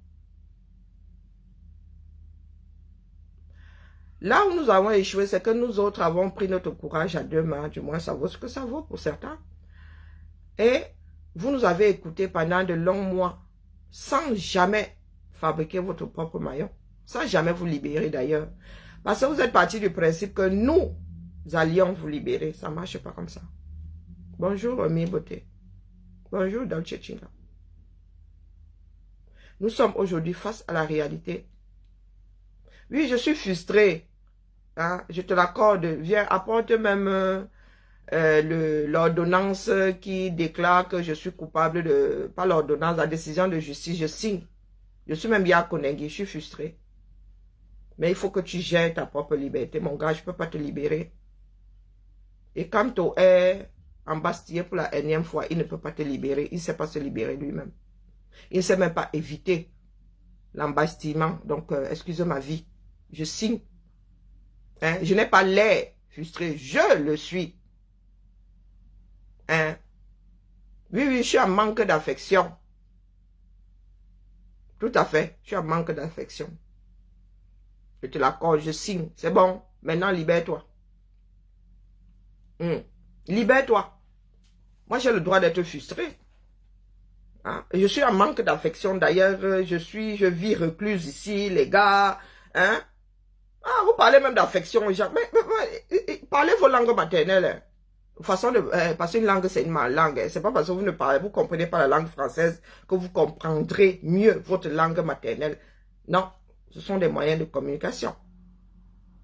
Là où nous avons échoué, c'est que nous autres avons pris notre courage à deux mains, du moins ça vaut ce que ça vaut pour certains. Et vous nous avez écoutés pendant de longs mois, sans jamais fabriquer votre propre maillon, sans jamais vous libérer d'ailleurs. Parce que vous êtes partis du principe que nous allions vous libérer. Ça ne marche pas comme ça. Bonjour, Romy Beauté. Bonjour, Dolce China. Nous sommes aujourd'hui face à la réalité. Oui, je suis frustré. Hein? Je te l'accorde. Viens, apporte même l'ordonnance qui déclare que je suis coupable de... Pas l'ordonnance, la décision de justice. Je signe. Je suis même bien Konengi. Je suis frustré. Mais il faut que tu gères ta propre liberté. Mon gars, je ne peux pas te libérer. Et quand tu es embastillé pour la énième fois, il ne peut pas te libérer. Il ne sait pas se libérer lui-même. Il ne sait même pas éviter l'embastillement. Donc, excusez ma vie. Je signe. Hein? Je n'ai pas l'air frustré. Je le suis. Hein? Oui, je suis en manque d'affection. Tout à fait. Je suis en manque d'affection. Je te l'accorde, je signe. C'est bon. Maintenant, libère-toi. Libère-toi. Moi, j'ai le droit d'être frustré. Hein? Je suis en manque d'affection. D'ailleurs, je vis recluse ici, les gars. Hein? Ah, vous parlez même d'affection. Mais, parlez vos langues maternelles. Façon de passer une langue, c'est une langue. C'est pas parce que vous ne parlez, vous comprenez pas la langue française que vous comprendrez mieux votre langue maternelle. Non, ce sont des moyens de communication.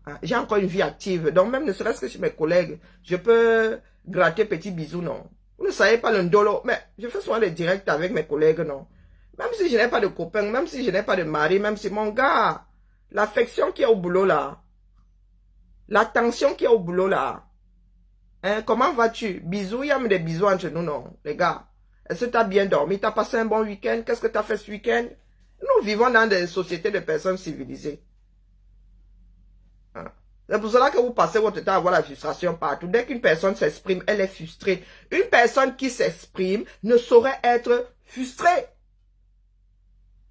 Hein? J'ai encore une vie active. Donc même ne serait-ce que chez mes collègues, je peux gratter petit bisou, non. Vous ne savez pas le ndolo, mais je fais souvent des directs avec mes collègues, non. Même si je n'ai pas de copain, même si je n'ai pas de mari, même si mon gars, l'affection qui est au boulot là, l'attention qui est au boulot là, hein, comment vas-tu? Bisous, il y a des bisous entre nous, non, les gars. Est-ce que tu as bien dormi? Tu as passé un bon week-end? Qu'est-ce que tu as fait ce week-end? Nous vivons dans des sociétés de personnes civilisées. Hein? C'est pour cela que vous passez votre temps à avoir la frustration partout. Dès qu'une personne s'exprime, elle est frustrée. Une personne qui s'exprime ne saurait être frustrée.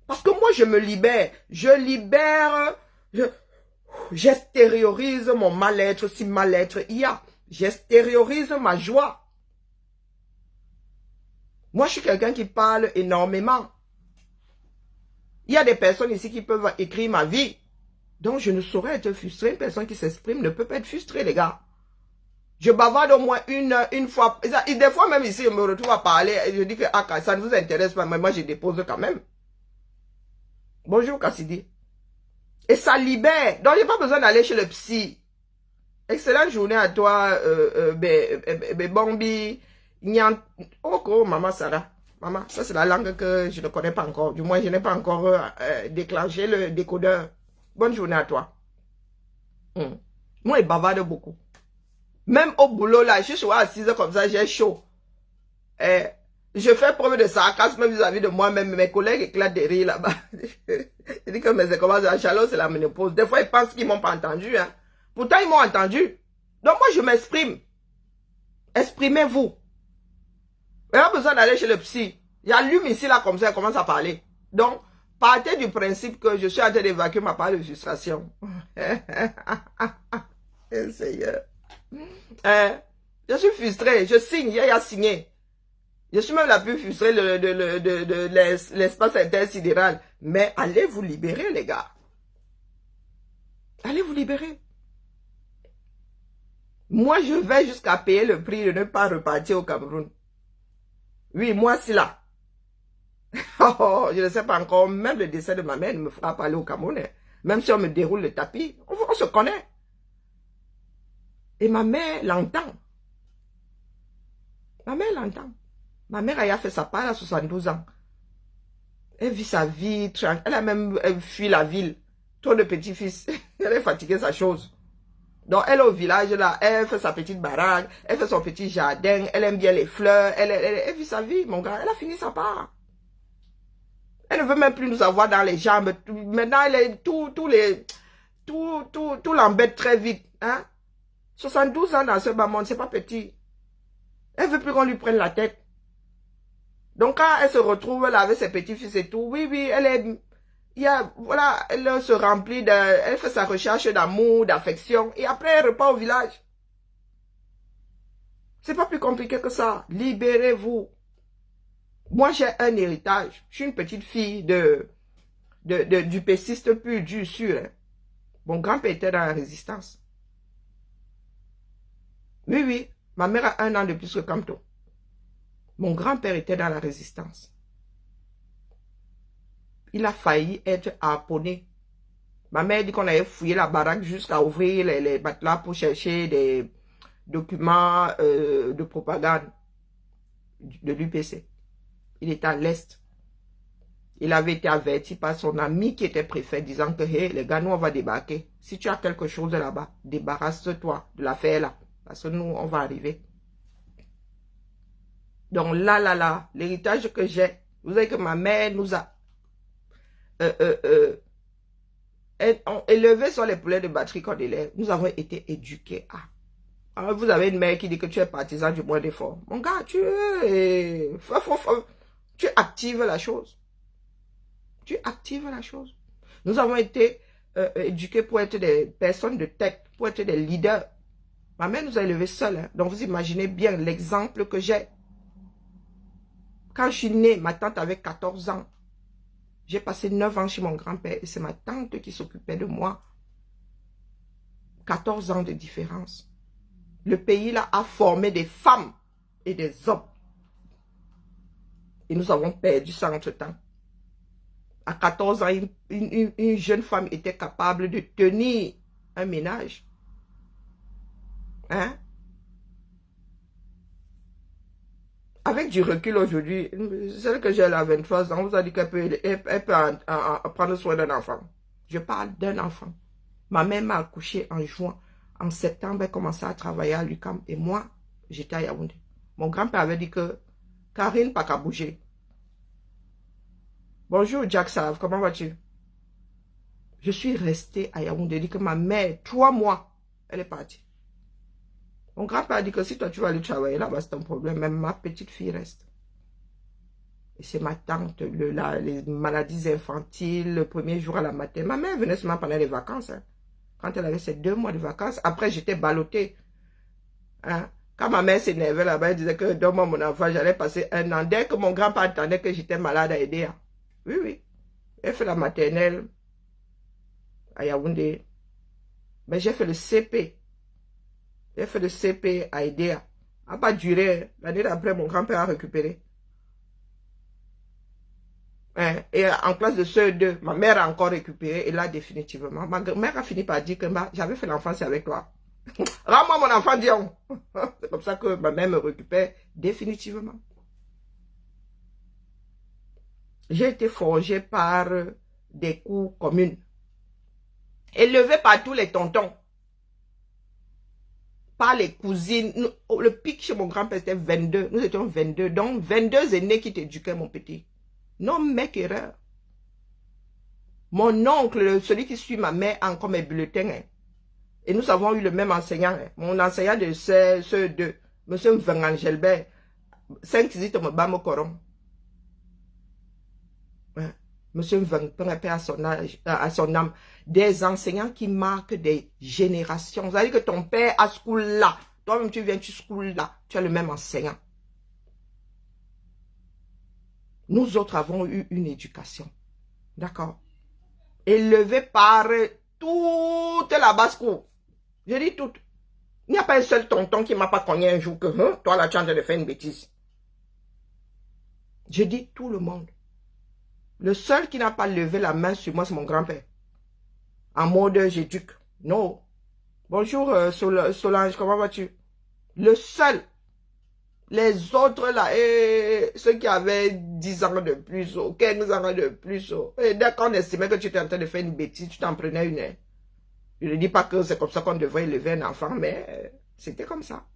Parce que moi, je me libère. Je libère, j'extériorise mon mal-être si mal-être il y a. J'extériorise ma joie. Moi, je suis quelqu'un qui parle énormément. Il y a des personnes ici qui peuvent écrire ma vie. Donc, je ne saurais être frustré. Une personne qui s'exprime ne peut pas être frustrée, les gars. Je bavarde au moins une fois. Et des fois, même ici, je me retrouve à parler. Et je dis que ah, ça ne vous intéresse pas. Mais moi, je dépose quand même. Bonjour Cassidy. Et ça libère. Donc, j'ai pas besoin d'aller chez le psy. Excellente journée à toi, Bambi. Oh, maman Sarah. Maman, ça c'est la langue que je ne connais pas encore. Du moins, je n'ai pas encore déclenché le décodeur. Bonne journée à toi. Moi, je bavarde beaucoup. Même au boulot, là, je suis souvent assise comme ça, j'ai chaud. Je fais preuve de sarcasme vis-à-vis de moi-même. Mes collègues éclatent de rire là-bas. Je dis que mais c'est comment la chaleur, c'est la ménopause. Des fois, ils pensent qu'ils m'ont pas entendu. Hein. Pourtant, ils m'ont entendu. Donc, moi, je m'exprime. Exprimez-vous. Il n'y a pas besoin d'aller chez le psy. J'allume ici, là, comme ça, elle commence à parler. Donc, partez du principe que je suis en train d'évacuer ma part de frustration. Seigneur. Je suis frustré. Je signe. Il y a signé. Je suis même la plus frustrée de l'espace intersidéral. Mais allez vous libérer, les gars. Allez vous libérer. Moi, je vais jusqu'à payer le prix de ne pas repartir au Cameroun. Oui, moi, c'est là. Oh, je ne sais pas encore. Même le décès de ma mère ne me fera pas aller au Cameroun. Même si on me déroule le tapis, on se connaît. Et ma mère l'entend. Ma mère l'entend. Ma mère a fait sa part à 72 ans. Elle vit sa vie tranquille. Elle a même fui la ville. Trop de petits-fils. Elle est fatiguée, sa chose. Donc, elle est au village, là. Elle fait sa petite baraque. Elle fait son petit jardin. Elle aime bien les fleurs. Elle vit sa vie, mon gars. Elle a fini sa part. Elle ne veut même plus nous avoir dans les jambes. Maintenant, elle est tout l'embête très vite. Hein? 72 ans dans ce bas monde, c'est pas petit. Elle veut plus qu'on lui prenne la tête. Donc, quand elle se retrouve là avec ses petits-fils et tout, oui, voilà, elle se remplit elle fait sa recherche d'amour, d'affection, et après, elle repart au village. C'est pas plus compliqué que ça. Libérez-vous. Moi, j'ai un héritage. Je suis une petite fille du pessiste pur, dur, sûr. Hein. Mon grand-père était dans la résistance. Oui. Ma mère a 1 an de plus que Camto. Mon grand-père était dans la résistance. Il a failli être harponné. Ma mère dit qu'on avait fouillé la baraque jusqu'à ouvrir les matelas pour chercher des documents de propagande de l'UPC. Il était à l'Est. Il avait été averti par son ami qui était préfet disant que hey, les gars, nous on va débarquer. Si tu as quelque chose là-bas, débarrasse-toi de l'affaire là. Parce que nous, on va arriver. Donc là, l'héritage que j'ai, vous savez que ma mère nous a élevé sur les poulets de batterie qu'on élève. Nous avons été éduqués à. Alors vous avez une mère qui dit que tu es partisan du moins d'effort. Mon gars, tu actives la chose. Tu actives la chose. Nous avons été éduqués pour être des personnes de tête, pour être des leaders. Ma mère nous a élevés seuls. Hein. Donc vous imaginez bien l'exemple que j'ai. Quand je suis née, ma tante avait 14 ans. J'ai passé 9 ans chez mon grand-père et c'est ma tante qui s'occupait de moi. 14 ans de différence. Le pays là a formé des femmes et des hommes. Et nous avons perdu ça entre-temps. À 14 ans, une jeune femme était capable de tenir un ménage. Hein? Avec du recul aujourd'hui, celle que j'ai là à 23 ans, vous a dit qu'elle peut prendre soin d'un enfant. Je parle d'un enfant. Ma mère m'a accouché en juin. En septembre, elle commençait à travailler à l'UQAM. Et moi, j'étais à Yaoundé. Mon grand-père avait dit que Karine pas qu'à bouger. Bonjour Jack Sav, comment vas-tu? Je suis restée à Yaoundé. Dit que ma mère, 3 mois, elle est partie. Mon grand-père a dit que si toi tu vas aller travailler là-bas, c'est un problème. Même ma petite fille reste. Et c'est ma tante, les maladies infantiles, le premier jour à la matinée. Ma mère venait seulement pendant les vacances. Hein. Quand elle avait ses 2 mois de vacances. Après, j'étais ballottée. Hein. Quand ma mère s'énervait là-bas, elle disait que donne-moi mon enfant, j'allais passer 1 an. Dès que mon grand-père entendait que j'étais malade à aider. Hein. Oui. Elle fait la maternelle à Yaoundé. Mais j'ai fait le CP. J'ai fait le CP à Idea. Ça n'a pas duré. L'année d'après, mon grand-père a récupéré. Hein, et en classe de CE2, ma mère a encore récupéré, et là, définitivement. Ma mère a fini par dire que j'avais fait l'enfance avec toi. Rends-moi mon enfant, Dion. C'est comme ça que ma mère me récupère définitivement. J'ai été forgée par des cours communes. Élevée par tous les tontons. Par les cousines. Le pic chez mon grand-père, c'était 22. Nous étions 22. Donc, 22 aînés qui t'éduquaient, mon petit. Non, mec, erreur. Mon oncle, celui qui suit ma mère, a encore mes bulletins. Hein. Et nous avons eu le même enseignant. Hein. Mon enseignant de CE2, M. Mvengan Gelbert, 5 visites me bat mon coron. Hein. Monsieur Mvengan, à son âme, des enseignants qui marquent des générations. Vous savez que ton père a school là. Toi-même, tu viens, tu school là. Tu as le même enseignant. Nous autres avons eu une éducation. D'accord? Élevée par toute la basse-cour. Je dis toute. Il n'y a pas un seul tonton qui ne m'a pas cogné un jour que, hein, toi là, tu es en train de faire une bêtise. Je dis tout le monde. Le seul qui n'a pas levé la main sur moi, c'est mon grand-père. En mode, j'éduque. Non. Bonjour, Solange, comment vas-tu? Le seul. Les autres là, et ceux qui avaient 10 ans de plus, 15 ans de plus, et dès qu'on estimait que tu étais en train de faire une bêtise, tu t'en prenais une. Je ne dis pas que c'est comme ça qu'on devrait élever un enfant, mais c'était comme ça.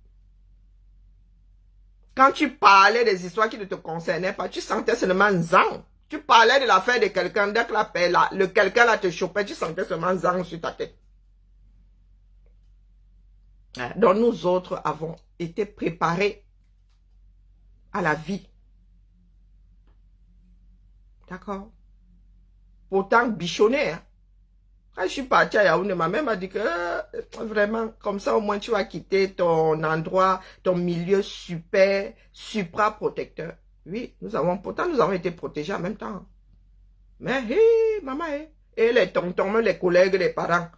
Quand tu parlais des histoires qui ne te concernaient pas, tu sentais seulement zang. Tu parlais de l'affaire de quelqu'un, dès que la paix là, le quelqu'un là te chopait, tu sentais seulement zang sur ta tête. Donc nous autres avons été préparés à la vie. D'accord? Pourtant bichonné. Hein? Quand je suis partie à Yaoundé, ma mère m'a dit que vraiment, comme ça au moins tu vas quitter ton endroit, ton milieu super, supra-protecteur. Oui, pourtant nous avons été protégés en même temps. Mais, hé, maman, et les tontons, même les collègues, les parents,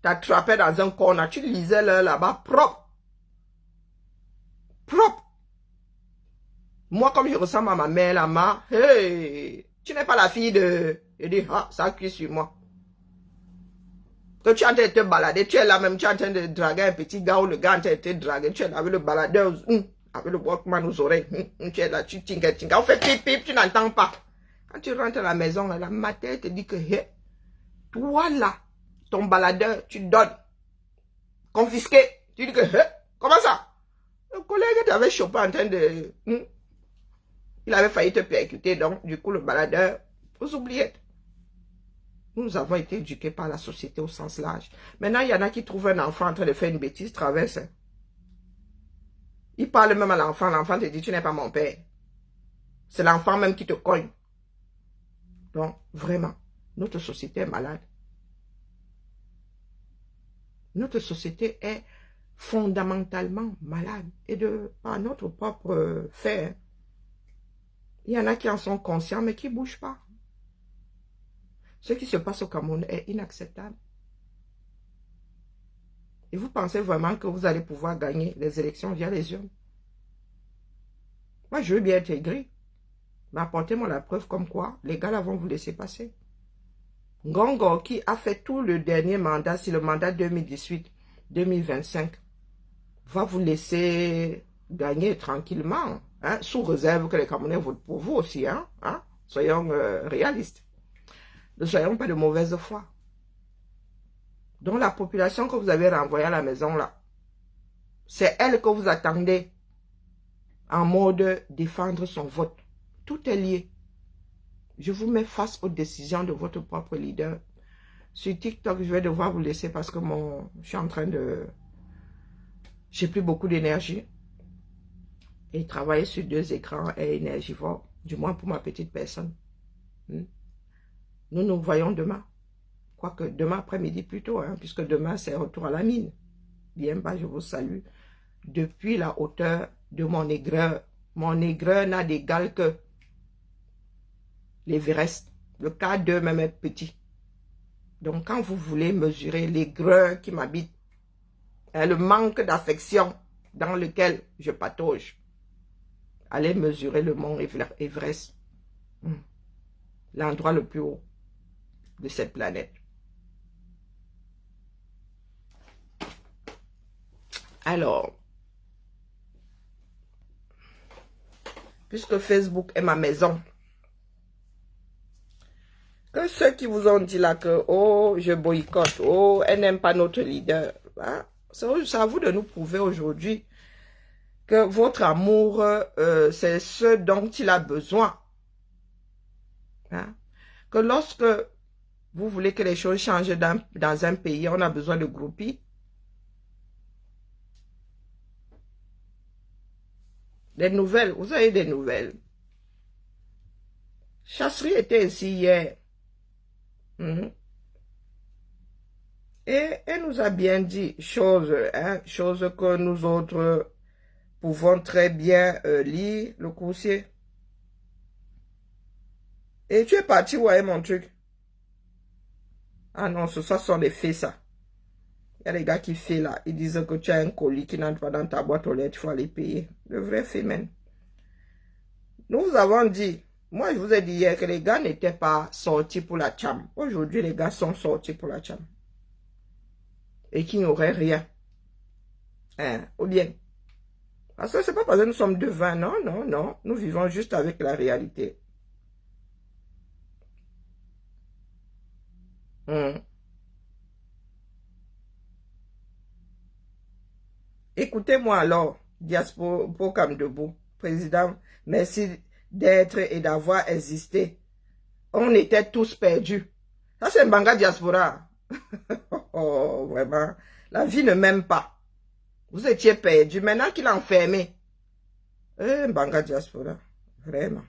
t'attrapaient dans un corner, tu lisais là-bas, propre. Propre. Moi, comme je ressemble à ma mère, là, hey, tu n'es pas la fille de... Je dis, ah, ça cuit sur moi. Que tu es en train de te balader, tu es là même, tu es en train de draguer un petit gars ou le gars en train de te draguer, tu es là avec le baladeur, avec le Walkman aux oreilles, tu es là, tu tinga, on fait pip pip, tu n'entends pas. Quand tu rentres à la maison, la matin te dit que, hey, toi là, ton baladeur, tu donnes, confisqué, tu dis que, hey, comment ça? Le collègue t'avait chopé en train de, il avait failli te percuter, donc du coup le baladeur, vous oubliez. Nous avons été éduqués par la société au sens large. Maintenant, il y en a qui trouvent un enfant en train de faire une bêtise, traverse. Il parle même à l'enfant te dit, tu n'es pas mon père. C'est l'enfant même qui te cogne. Donc, vraiment, notre société est malade. Notre société est fondamentalement malade. Et par notre propre fait. Il y en a qui en sont conscients, mais qui ne bougent pas. Ce qui se passe au Cameroun est inacceptable. Et vous pensez vraiment que vous allez pouvoir gagner les élections via les urnes? Moi, je veux bien intégrer. Mais apportez-moi la preuve comme quoi les gars là vont vous laisser passer. Ngongo, qui a fait tout le dernier mandat, c'est le mandat 2018-2025, va vous laisser gagner tranquillement, hein, sous réserve que les Camerounais votent pour vous aussi. Hein. Soyons réalistes. Ne soyons pas de mauvaise foi. Donc la population que vous avez renvoyée à la maison là, c'est elle que vous attendez en mode défendre son vote. Tout est lié. Je vous mets face aux décisions de votre propre leader. Sur TikTok, je vais devoir vous laisser parce que je suis en train de... J'ai plus beaucoup d'énergie. Et travailler sur 2 écrans est énergivore, du moins pour ma petite personne. Nous nous voyons demain. Quoique demain après-midi plutôt, hein, puisque demain c'est retour à la mine. Bien bas, je vous salue. Depuis la hauteur de mon aigreur. Mon aigreur n'a d'égal que l'Everest. Le K2 même est petit. Donc quand vous voulez mesurer l'aigreur qui m'habite, le manque d'affection dans lequel je patauge, allez mesurer le mont Everest. l'endroit le plus haut de cette planète. Alors, puisque Facebook est ma maison, que ceux qui vous ont dit là que, oh, je boycotte, oh, elle n'aime pas notre leader, hein, c'est à vous de nous prouver aujourd'hui que votre amour, c'est ce dont il a besoin. Hein? Que lorsque vous voulez que les choses changent dans un pays, on a besoin de groupies. Des nouvelles, vous avez des nouvelles. Chasserie était ici hier. Et elle nous a bien dit choses, hein, choses que nous autres pouvons très bien lire, le coursier. Et tu es parti voir mon truc. Ah non, ça sont des faits, ça. Il y a des gars qui font là. Ils disent que tu as un colis qui n'entre pas dans ta boîte aux lettres, il faut aller payer. Le vrai fait, même. Nous vous avons dit, moi je vous ai dit hier que les gars n'étaient pas sortis pour la cham. Aujourd'hui, les gars sont sortis pour la cham. Et qu'il n'y aurait rien. Hein, ou bien. Parce que c'est pas parce que nous sommes devant, non, non, non. Nous vivons juste avec la réalité. Écoutez-moi alors, Diaspora Kamdebout, président, merci d'être et d'avoir existé. On était tous perdus. Ça, c'est Mbanga Diaspora. Oh, vraiment. La vie ne m'aime pas. Vous étiez perdus. Maintenant qu'il a enfermé. Mbanga Diaspora. Vraiment.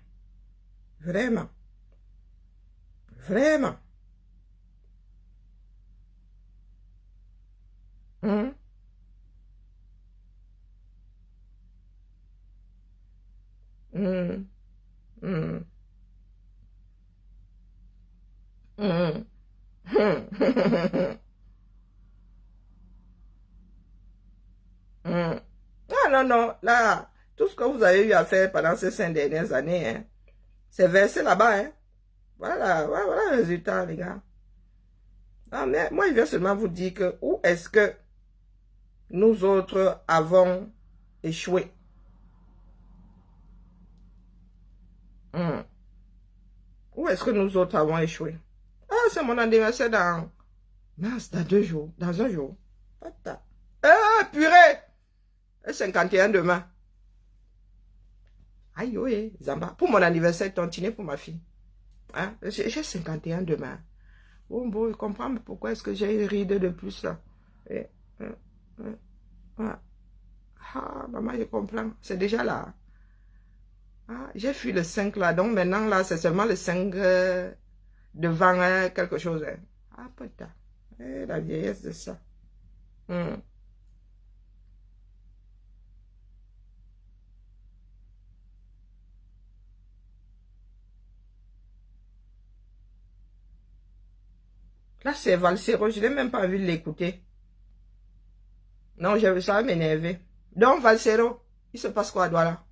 Vraiment. Vraiment. Hum, hum, hum, hum, hum. Ah non, non, là, tout ce que vous avez eu à faire pendant ces 5 dernières années, hein, c'est versé là-bas. Hein. Voilà, voilà, voilà le résultat, les gars. Ah, mais moi, je viens seulement vous dire que où est-ce que nous autres avons échoué? Hum. Où est-ce que nous autres avons échoué? Ah, c'est mon anniversaire dans... Mince, dans 2 jours, dans un jour. Ah, purée! Et 51 demain. Aïe, oui, Zamba. Pour mon anniversaire, tantiné pour ma fille. Hein? J'ai 51 demain. Bon, bon, je comprends pourquoi est-ce que j'ai une ride de plus là. Et, ah, maman, je comprends. C'est déjà là. Ah, j'ai fui le 5 là. Donc maintenant, là, c'est seulement le 5 devant quelque chose. Hein. Ah, putain. La vieillesse de ça. Hum. Là, c'est Valsero. Je n'ai même pas envie de l'écouter. Non, ça va m'énerver. Donc, Valsero, il se passe quoi à Douala?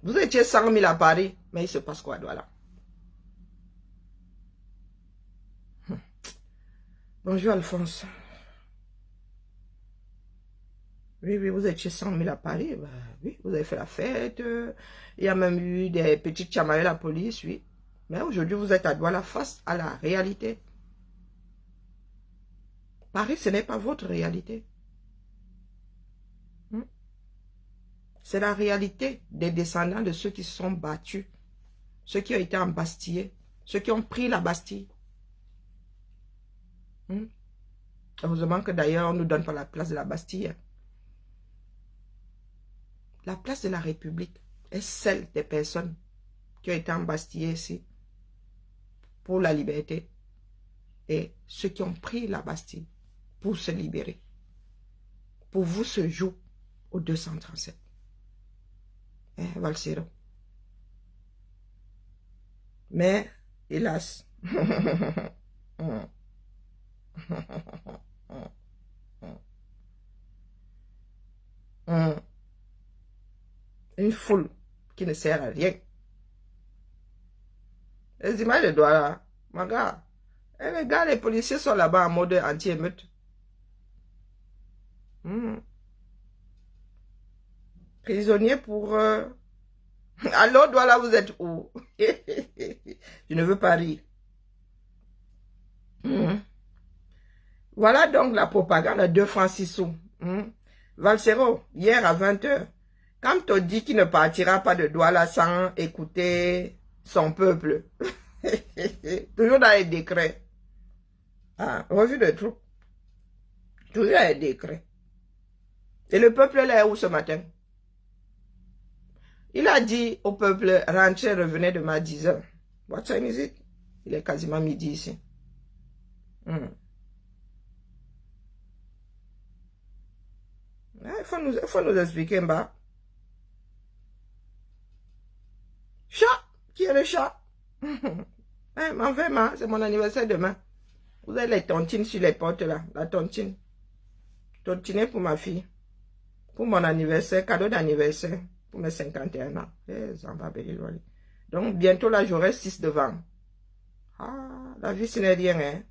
Vous étiez 100 000 à Paris, mais il se passe quoi à Douala? Bonjour, Alphonse. Oui, oui, vous étiez 100 000 à Paris. Bah, oui, vous avez fait la fête. Il y a même eu des petites chamailleries à la police, oui. Mais aujourd'hui, vous êtes à Douala face à la réalité. Paris, ce n'est pas votre réalité. C'est la réalité des descendants de ceux qui se sont battus, ceux qui ont été embastillés, ceux qui ont pris la Bastille. Heureusement que d'ailleurs, on ne nous donne pas la place de la Bastille. La place de la République est celle des personnes qui ont été embastillées ici pour la liberté et ceux qui ont pris la Bastille pour se libérer. Pour vous, se joue au 237. Valsero. Mais, hélas, une foule qui ne sert à rien. Les images de Douala, mon gars. Et les gars, les policiers sont là-bas en mode anti-émeute. Prisonnier pour... Alors, Douala, vous êtes où? Je ne veux pas rire. Voilà donc la propagande à 2 francs 6 sous. Valsero, hier à 20 h, quand on dit qu'il ne partira pas de Douala sans écouter son peuple, toujours dans les décrets. Ah, revue de troupes. Toujours dans les décrets. Et le peuple là est où ce matin? Il a dit au peuple, rentrez, revenez demain à 10 h. What time is it? Il est quasiment midi ici. Il faut nous expliquer, Mba. Chat! Qui est le chat? C'est mon anniversaire demain. Vous avez les tontines sur les portes là. La tontine. Tontiner pour ma fille. Pour mon anniversaire, cadeau d'anniversaire. Pour mes 51 ans. Donc bientôt là, j'aurai 6 devant. Ah, la vie ce n'est rien,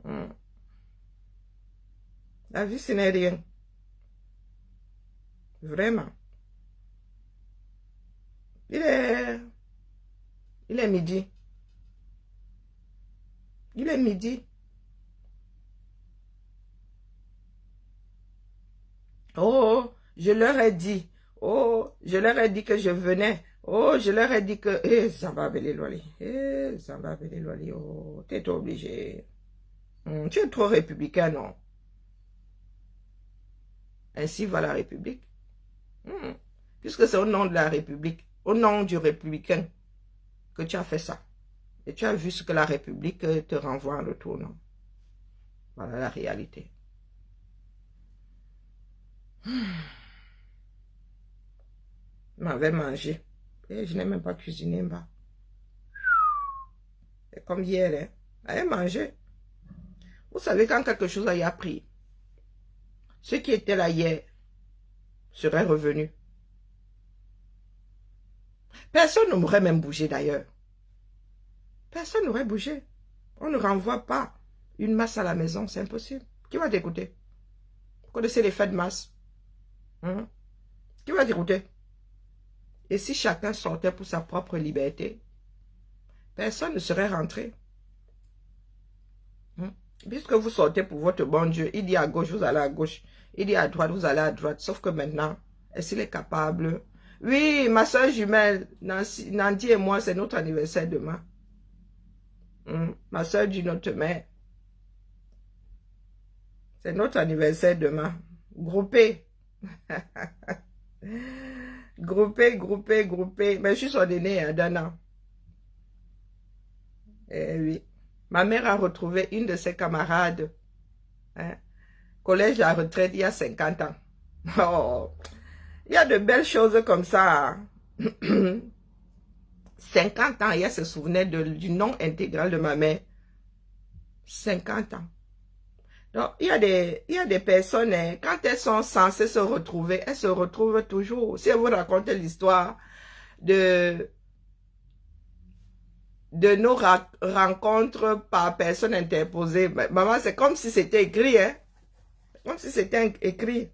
hein. La vie ce n'est rien. Vraiment. Il est midi. Il est midi. Oh, je leur ai dit. Oh, je leur ai dit que je venais. Oh, je leur ai dit que... ça va les loyer. Ça va les loyer. Oh, t'es obligé. Tu es trop républicain, non? Ainsi va la République. Puisque c'est au nom de la République, au nom du républicain, que tu as fait ça. Et tu as vu ce que la République te renvoie en retour, non? Voilà la réalité. Je m'avais mangé. Et je n'ai même pas cuisiné, Mba. C'est comme hier, hein. J'avais mangé. Vous savez, quand quelque chose a pris, ceux qui étaient là hier seraient revenus. Personne n'aurait même bougé d'ailleurs. Personne n'aurait bougé. On ne renvoie pas une masse à la maison, c'est impossible. Qui va t'écouter? Vous connaissez les faits de masse? Qui va t'écouter? Et si chacun sortait pour sa propre liberté, personne ne serait rentré. Puisque vous sortez pour votre bon Dieu, il dit à gauche, vous allez à gauche. Il dit à droite, vous allez à droite. Sauf que maintenant, est-ce qu'il est capable? Oui, ma soeur jumelle, Nandy et moi, c'est notre anniversaire demain. Ma soeur dit notre mère. C'est notre anniversaire demain. Groupé. Groupé. Mais je suis son aîné à Dana. Eh oui. Ma mère a retrouvé une de ses camarades. Collège à retraite il y a 50 ans. Oh, il y a de belles choses comme ça. 50 ans, elle se souvenait du nom intégral de ma mère. 50 ans. Donc, il y a des personnes, quand elles sont censées se retrouver, elles se retrouvent toujours. Si elles vous racontent l'histoire de nos rencontres par personne interposée, maman, c'est comme si c'était écrit, hein. Comme si c'était écrit.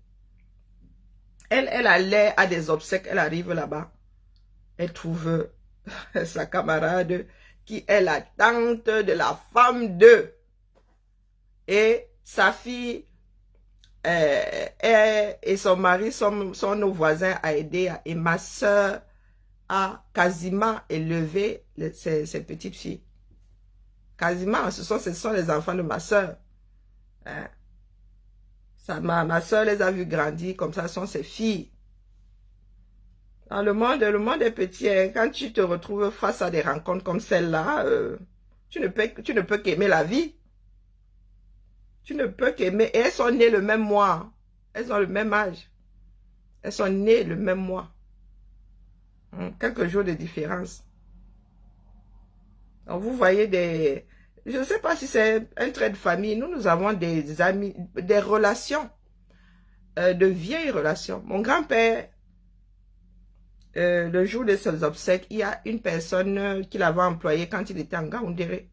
Elle allait à des obsèques, elle arrive là-bas. Elle trouve sa camarade qui est la tante de la femme d'eux. Et sa fille et son mari sont nos voisins à aider. Et ma soeur a quasiment élevé ses petites filles. Quasiment, ce sont les enfants de ma soeur. Hein? Ma soeur les a vus grandir, comme ça sont ses filles. Dans le monde est petit. Hein. Quand tu te retrouves face à des rencontres comme celle-là, tu ne peux qu'aimer la vie. Tu ne peux qu'aimer. Et elles sont nées le même mois. Elles ont le même âge. Elles sont nées le même mois. Quelques jours de différence. Donc vous voyez des... Je ne sais pas si c'est un trait de famille. Nous avons des amis, des relations, de vieilles relations. Mon grand-père le jour de ses obsèques, il y a une personne qu'il avait employée quand il était en Gaoundéré,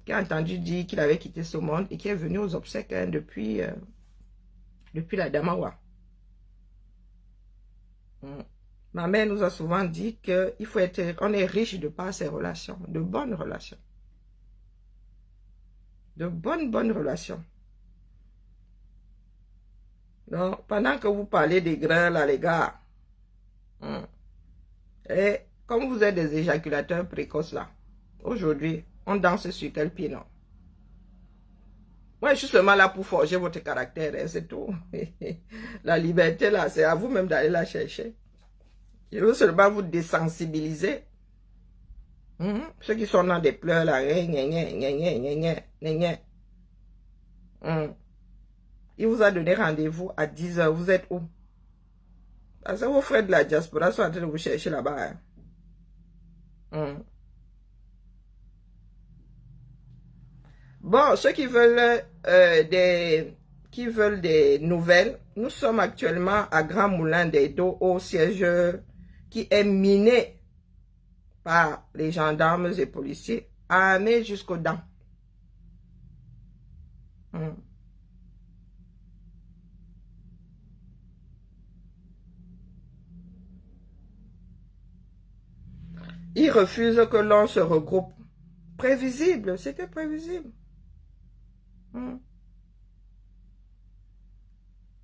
qui a entendu dire qu'il avait quitté ce monde et qui est venu aux obsèques hein, depuis la Damawa. Ma mère nous a souvent dit qu'il faut être, on est riche de par ses relations, de bonnes relations. De bonnes relations. Donc, pendant que vous parlez des grains là, les gars, et comme vous êtes des éjaculateurs précoces là, aujourd'hui, on danse sur quel pied, non? Moi, je suis seulement là pour forger votre caractère, hein, c'est tout. La liberté, là, c'est à vous-même d'aller la chercher. Je veux seulement vous désensibiliser. Ceux qui sont dans des pleurs, là, il vous a donné rendez-vous à 10 h. Vous êtes où? Parce que vos frères de la diaspora sont en train de vous chercher là-bas. Hein. Bon, ceux qui veulent des nouvelles, nous sommes actuellement à Grand Moulin des Dos au siège qui est miné par les gendarmes et policiers, armés jusqu'aux dents. Ils refusent que l'on se regroupe. Prévisible, c'était prévisible.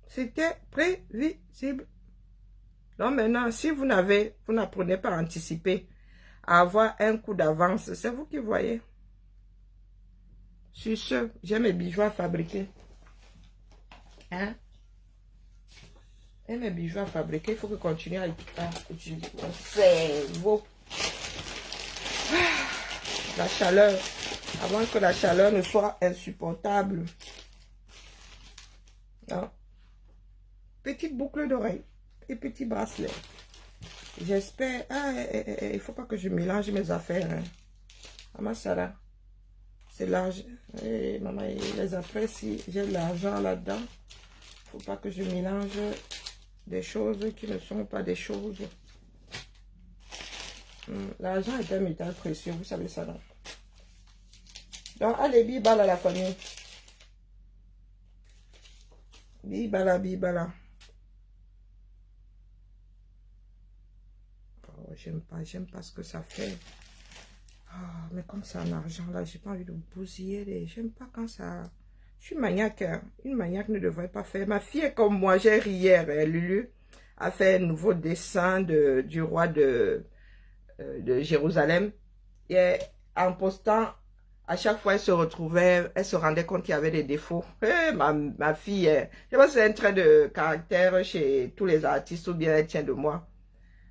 C'était prévisible. Donc maintenant, si vous n'apprenez pas à anticiper, à avoir un coup d'avance, c'est vous qui voyez. Sur ce, j'ai mes bijoux à fabriquer. Hein? Et mes bijoux à fabriquer, il faut que je continue à utiliser mon cerveau. La chaleur, avant que la chaleur ne soit insupportable. Non? Petite boucle d'oreille et petit bracelet. J'espère. Ah, il ne faut pas que je mélange mes affaires. Hein. Maman Sarah, c'est l'argent. Maman, les après, si j'ai de l'argent là-dedans, il ne faut pas que je mélange des choses qui ne sont pas des choses. L'argent est un métal précieux, vous savez ça, non? Donc, allez, bibala la famille. Bibala, bibala. Oh, j'aime pas ce que ça fait. Oh, mais comme c'est en argent, là, j'ai pas envie de bousiller. J'aime pas quand ça... Je suis maniaque. Hein. Une maniaque ne devrait pas faire. Ma fille est comme moi. J'ai ri hier. Lulu a fait un nouveau dessin du roi de Jérusalem. Et en postant, à chaque fois, elle se retrouvait, elle se rendait compte qu'il y avait des défauts. Ma fille, je sais pas si c'est un trait de caractère chez tous les artistes ou bien elle tient de moi.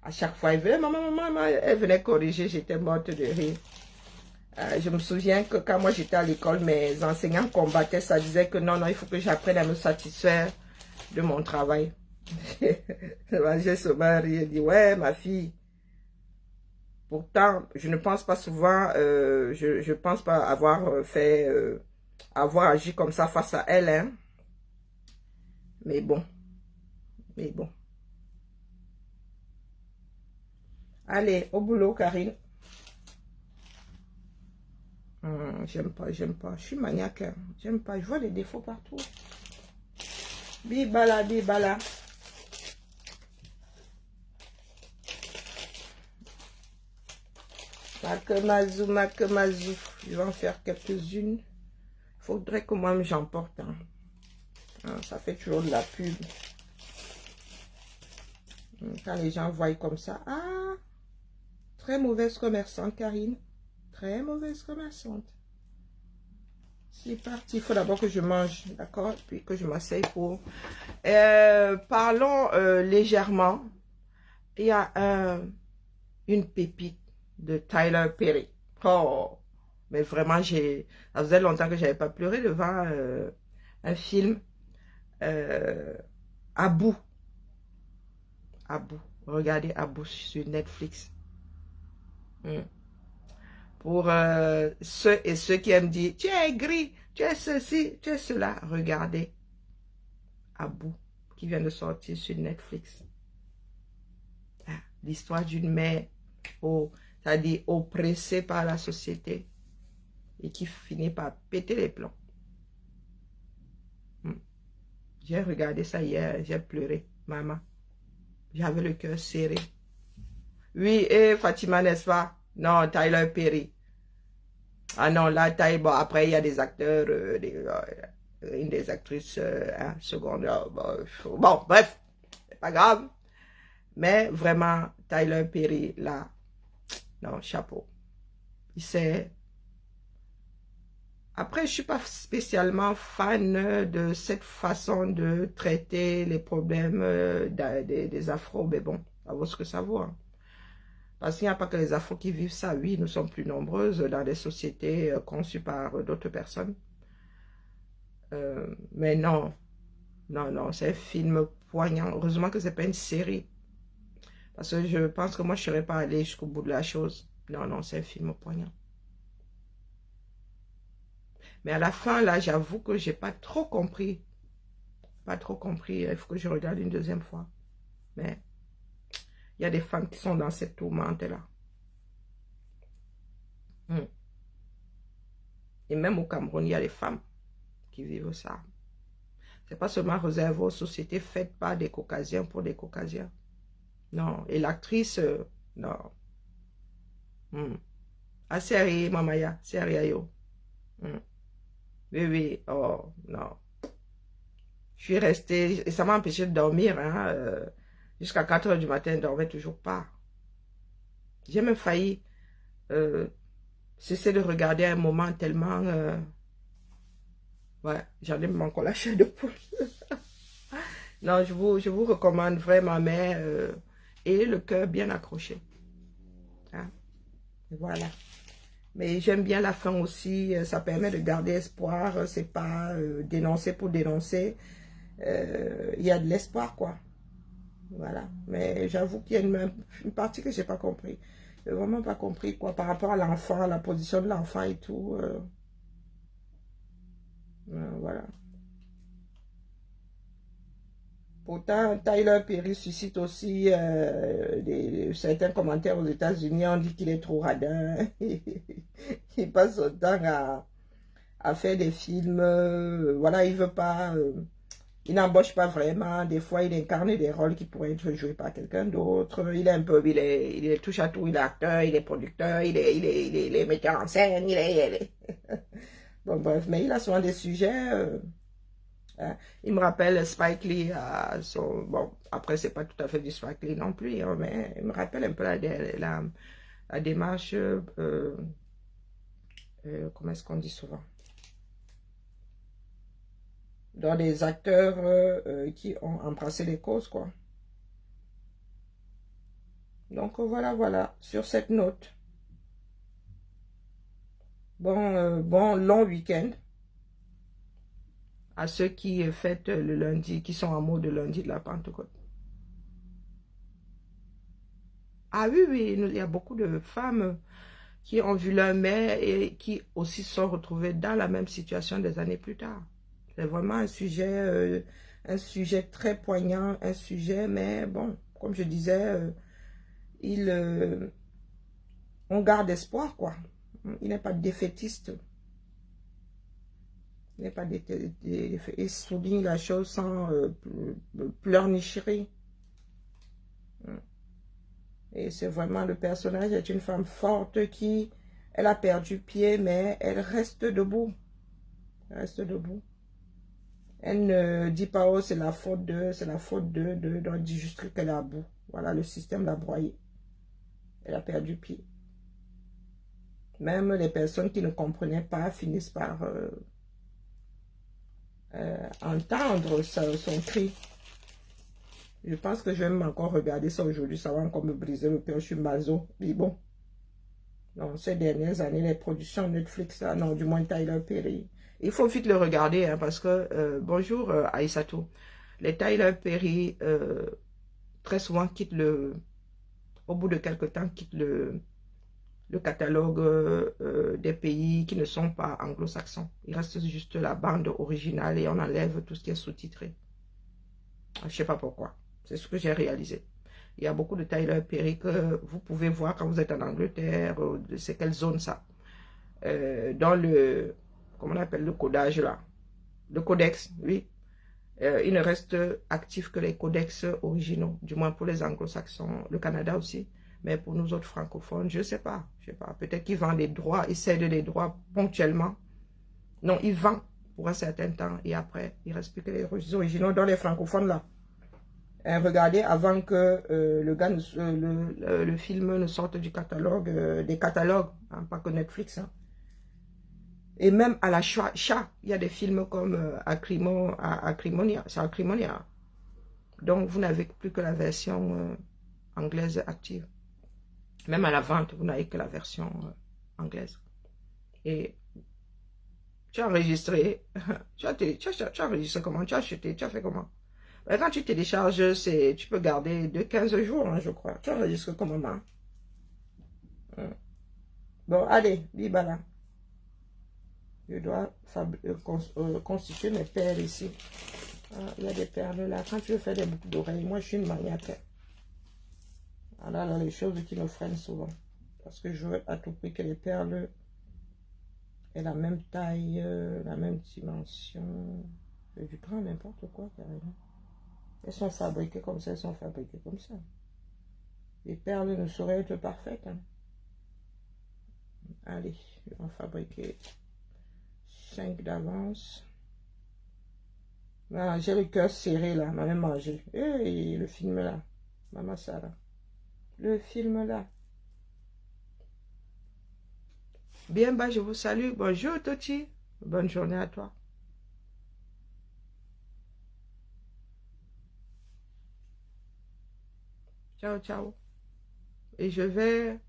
À chaque fois, elle venait, maman, elle venait corriger, j'étais morte de rire. Je me souviens que quand moi j'étais à l'école, mes enseignants combattaient, ça disait que non, il faut que j'apprenne à me satisfaire de mon travail. J'ai souvent ri et dit, ouais, ma fille. Pourtant, je ne pense pas souvent, je pense pas avoir avoir agi comme ça face à elle, hein. Mais bon. Allez, au boulot, Karine. J'aime pas. Je suis maniaque. Hein. J'aime pas. Je vois des défauts partout. Bibala, bibala. Makemazou. Je vais en faire quelques-unes. Il faudrait que moi j'en porte. Hein. Ça fait toujours de la pub. Quand les gens voient comme ça. Ah, très mauvaise commerçante, Karine. Très mauvaise commerçante. C'est parti. Il faut d'abord que je mange, d'accord? Puis que je m'asseye pour... parlons légèrement. Il y a une pépite de Tyler Perry. Oh, mais vraiment, ça faisait longtemps que je n'avais pas pleuré devant un film. Abu. Regardez Abu sur Netflix. Pour ceux et ceux qui aiment dire, tu es gris, tu es ceci, tu es cela. Regardez Abu qui vient de sortir sur Netflix. l'histoire d'une mère, c'est-à-dire oppressée par la société et qui finit par péter les plombs. J'ai regardé ça hier, j'ai pleuré, maman. J'avais le cœur serré. Oui, et Fatima, n'est-ce pas? Non, Tyler Perry. Ah non, là, bon, après, il y a des acteurs, une des actrices secondaires. Bon, bref, c'est pas grave. Mais vraiment, Tyler Perry, là, non, chapeau. Il sait. Après, je ne suis pas spécialement fan de cette façon de traiter les problèmes des Afros, mais bon, ça vaut ce que ça vaut. Hein. Parce qu'il n'y a pas que les Afros qui vivent ça. Oui, nous sommes plus nombreuses dans des sociétés conçues par d'autres personnes. Mais non, non, non, c'est un film poignant. Heureusement que ce n'est pas une série. Parce que je pense que moi, je ne serais pas allée jusqu'au bout de la chose. Non, non, c'est un film poignant. Mais à la fin, là, j'avoue que je n'ai pas trop compris. Pas trop compris. Il faut que je regarde une deuxième fois. Mais il y a des femmes qui sont dans cette tourmente-là. Et même au Cameroun, il y a des femmes qui vivent ça. Ce n'est pas seulement réservé aux sociétés faites par des Caucasiens pour des Caucasiens. Non. Et l'actrice, non. Ah, sérieux, mamaya. Sérieux, yo. Oui, oui. Oh, non. Je suis restée, et ça m'a empêché de dormir. Hein, jusqu'à 4 h du matin, je ne dormais toujours pas. J'ai même failli cesser de regarder un moment tellement... ouais, j'en ai même encore la chair de poule. Non, je vous recommande vraiment, mais ayez le cœur bien accroché. Hein? Voilà. Mais j'aime bien la fin aussi, ça permet de garder espoir, c'est pas dénoncer pour dénoncer. Il y a de l'espoir, quoi. Voilà. Mais j'avoue qu'il y a une partie que j'ai pas compris. J'ai vraiment pas compris, quoi, par rapport à l'enfant, à la position de l'enfant et tout. Voilà. Pourtant, Tyler Perry suscite aussi certains commentaires aux États-Unis. On dit qu'il est trop radin. Il passe son temps à faire des films. Voilà, il veut pas... il n'embauche pas vraiment. Des fois, il incarne des rôles qui pourraient être joués par quelqu'un d'autre. Il est un peu... Il est touche à tout. Il est acteur, il est producteur, il est metteur en scène. Bon, bref, mais il a souvent des sujets... il me rappelle Spike Lee, bon, après c'est pas tout à fait du Spike Lee non plus, hein, mais il me rappelle un peu la démarche, comment est-ce qu'on dit souvent, dans des acteurs qui ont embrassé les causes, quoi. Donc voilà, sur cette note, bon long week-end. À ceux qui fêtent le lundi, qui sont en mode lundi de la Pentecôte. Ah oui, oui, il y a beaucoup de femmes qui ont vu leur mère et qui aussi se sont retrouvées dans la même situation des années plus tard. C'est vraiment un sujet très poignant, un sujet, mais bon, comme je disais, on garde espoir, quoi. Il n'est pas défaitiste. Il n'est pas il souligne la chose sans pleurnicherie. Et c'est vraiment, le personnage est une femme forte elle a perdu pied, mais elle reste debout. Elle reste debout. Elle ne dit pas, oh, c'est la faute de, on dit juste qu'elle est à bout. Voilà, le système l'a broyée. Elle a perdu pied. Même les personnes qui ne comprenaient pas finissent par... entendre son cri. Je pense que je vais encore regarder ça aujourd'hui. Ça va encore me briser le cœur. Je suis maso. Mais bon. Non, ces dernières années, les productions Netflix, là, non, du moins Tyler Perry. Il faut vite le regarder, hein, parce que, bonjour Aïssatou. Les Tyler Perry, très souvent, au bout de quelques temps, quittent le catalogue des pays qui ne sont pas anglo-saxons. Il reste juste la bande originale et on enlève tout ce qui est sous-titré. Je ne sais pas pourquoi. C'est ce que j'ai réalisé. Il y a beaucoup de Tyler Perry que vous pouvez voir quand vous êtes en Angleterre. C'est quelle zone ça? Dans le, comment on appelle le codage là? Le codex, oui. Il ne reste actif que les codex originaux, du moins pour les anglo-saxons, le Canada aussi. Mais pour nous autres francophones, je sais pas. Peut-être qu'ils vendent des droits, ils cèdent des droits ponctuellement. Non, ils vendent pour un certain temps et après, il ne reste plus que les originaux dans les francophones là. Regardez avant que le film ne sorte du catalogue, des catalogues, hein, pas que Netflix. Hein. Et même à la chat, il y a des films comme Acrimonia, c'est Acrimonia. Donc vous n'avez plus que la version anglaise active. Même à la vente, vous n'avez que la version anglaise. Et tu as enregistré, tu as enregistré comment? Tu as acheté, tu as fait comment? Quand tu télécharges, tu peux garder de 15 jours, hein, je crois. Tu enregistres comment, maman? Bon, allez, bibala. Je dois constituer mes perles ici. Ah, il y a des perles là. Quand tu veux faire des boucles d'oreilles, moi je suis une maniaque. Voilà là, les choses qui me freinent souvent. Parce que je veux à tout prix que les perles aient la même taille, la même dimension. C'est du grand n'importe quoi carrément. Elles sont fabriquées comme ça, elles sont fabriquées comme ça. Les perles ne sauraient être parfaites. Hein. Allez, je vais en fabriquer 5 d'avance. Ah, j'ai le cœur serré là, maman mangé. Hey, le film là, maman Sarah. Le film là. Bien bas, je vous salue. Bonjour Toti. Bonne journée à toi. Ciao, ciao. Et je vais...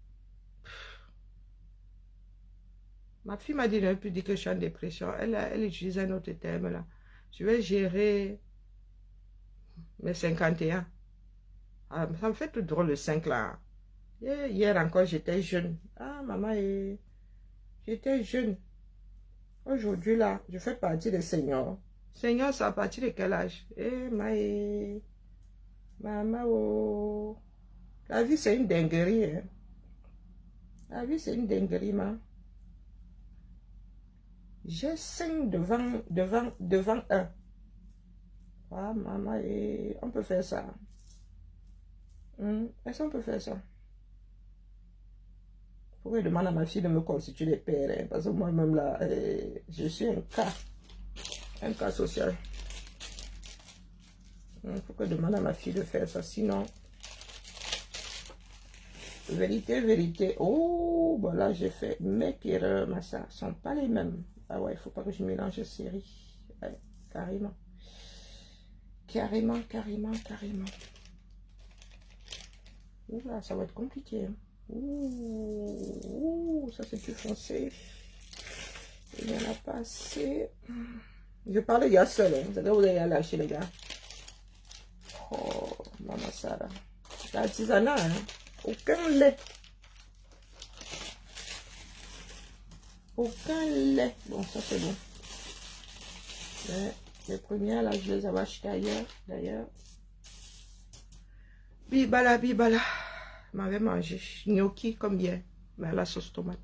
Ma fille m'a dit, ne plus dire que je suis en dépression. Elle utilise un autre terme là. Je vais gérer mes 51. Ah, ça me fait tout drôle le 5 là. Hier encore, j'étais jeune. Ah, maman, j'étais jeune. Aujourd'hui là, je fais partie des seniors. Seniors, c'est à partir de quel âge? Maman, oh. La vie, c'est une dinguerie. Hein. La vie, c'est une dinguerie, maman. J'ai 5 devant 1. Ah, maman, on peut faire ça. Est-ce qu'on peut faire ça? Pourquoi je demande à ma fille de me constituer des pères? Hein? Parce que moi-même, là, je suis un cas social. Il faut que je demande à ma fille de faire ça. Sinon, vérité. Oh, bon là, j'ai fait mes erreurs, mais ça ne sont pas les mêmes. Ah ouais, il ne faut pas que je mélange les séries. Ouais, carrément. Carrément. Ouh là, ça va être compliqué. Hein. Ouh, ça c'est plus foncé. Il n'y en a pas assez. Je parle il y a seul. Hein. Vous allez vous allez lâcher les gars. Oh, maman Sarah. C'est artisanat, hein. Aucun lait. Aucun lait. Bon, ça c'est bon. Mais les premières, là, je les avais achetées ailleurs, d'ailleurs. Bibala. M'avait mangé gnocchi comme hier, mais à la sauce tomate.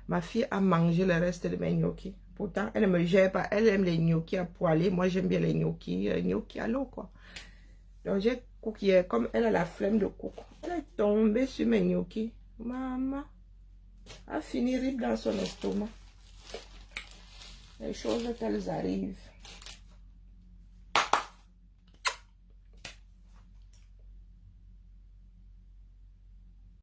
Ma fille a mangé le reste de mes gnocchis. Pourtant, elle ne me gère pas. Elle aime les gnocchis à poêler. Moi, j'aime bien les gnocchis à l'eau, quoi. Donc, j'ai cook hier. Comme elle a la flemme de cook, elle est tombée sur mes gnocchis. Maman a fini rip dans son estomac. Les choses, elles arrivent.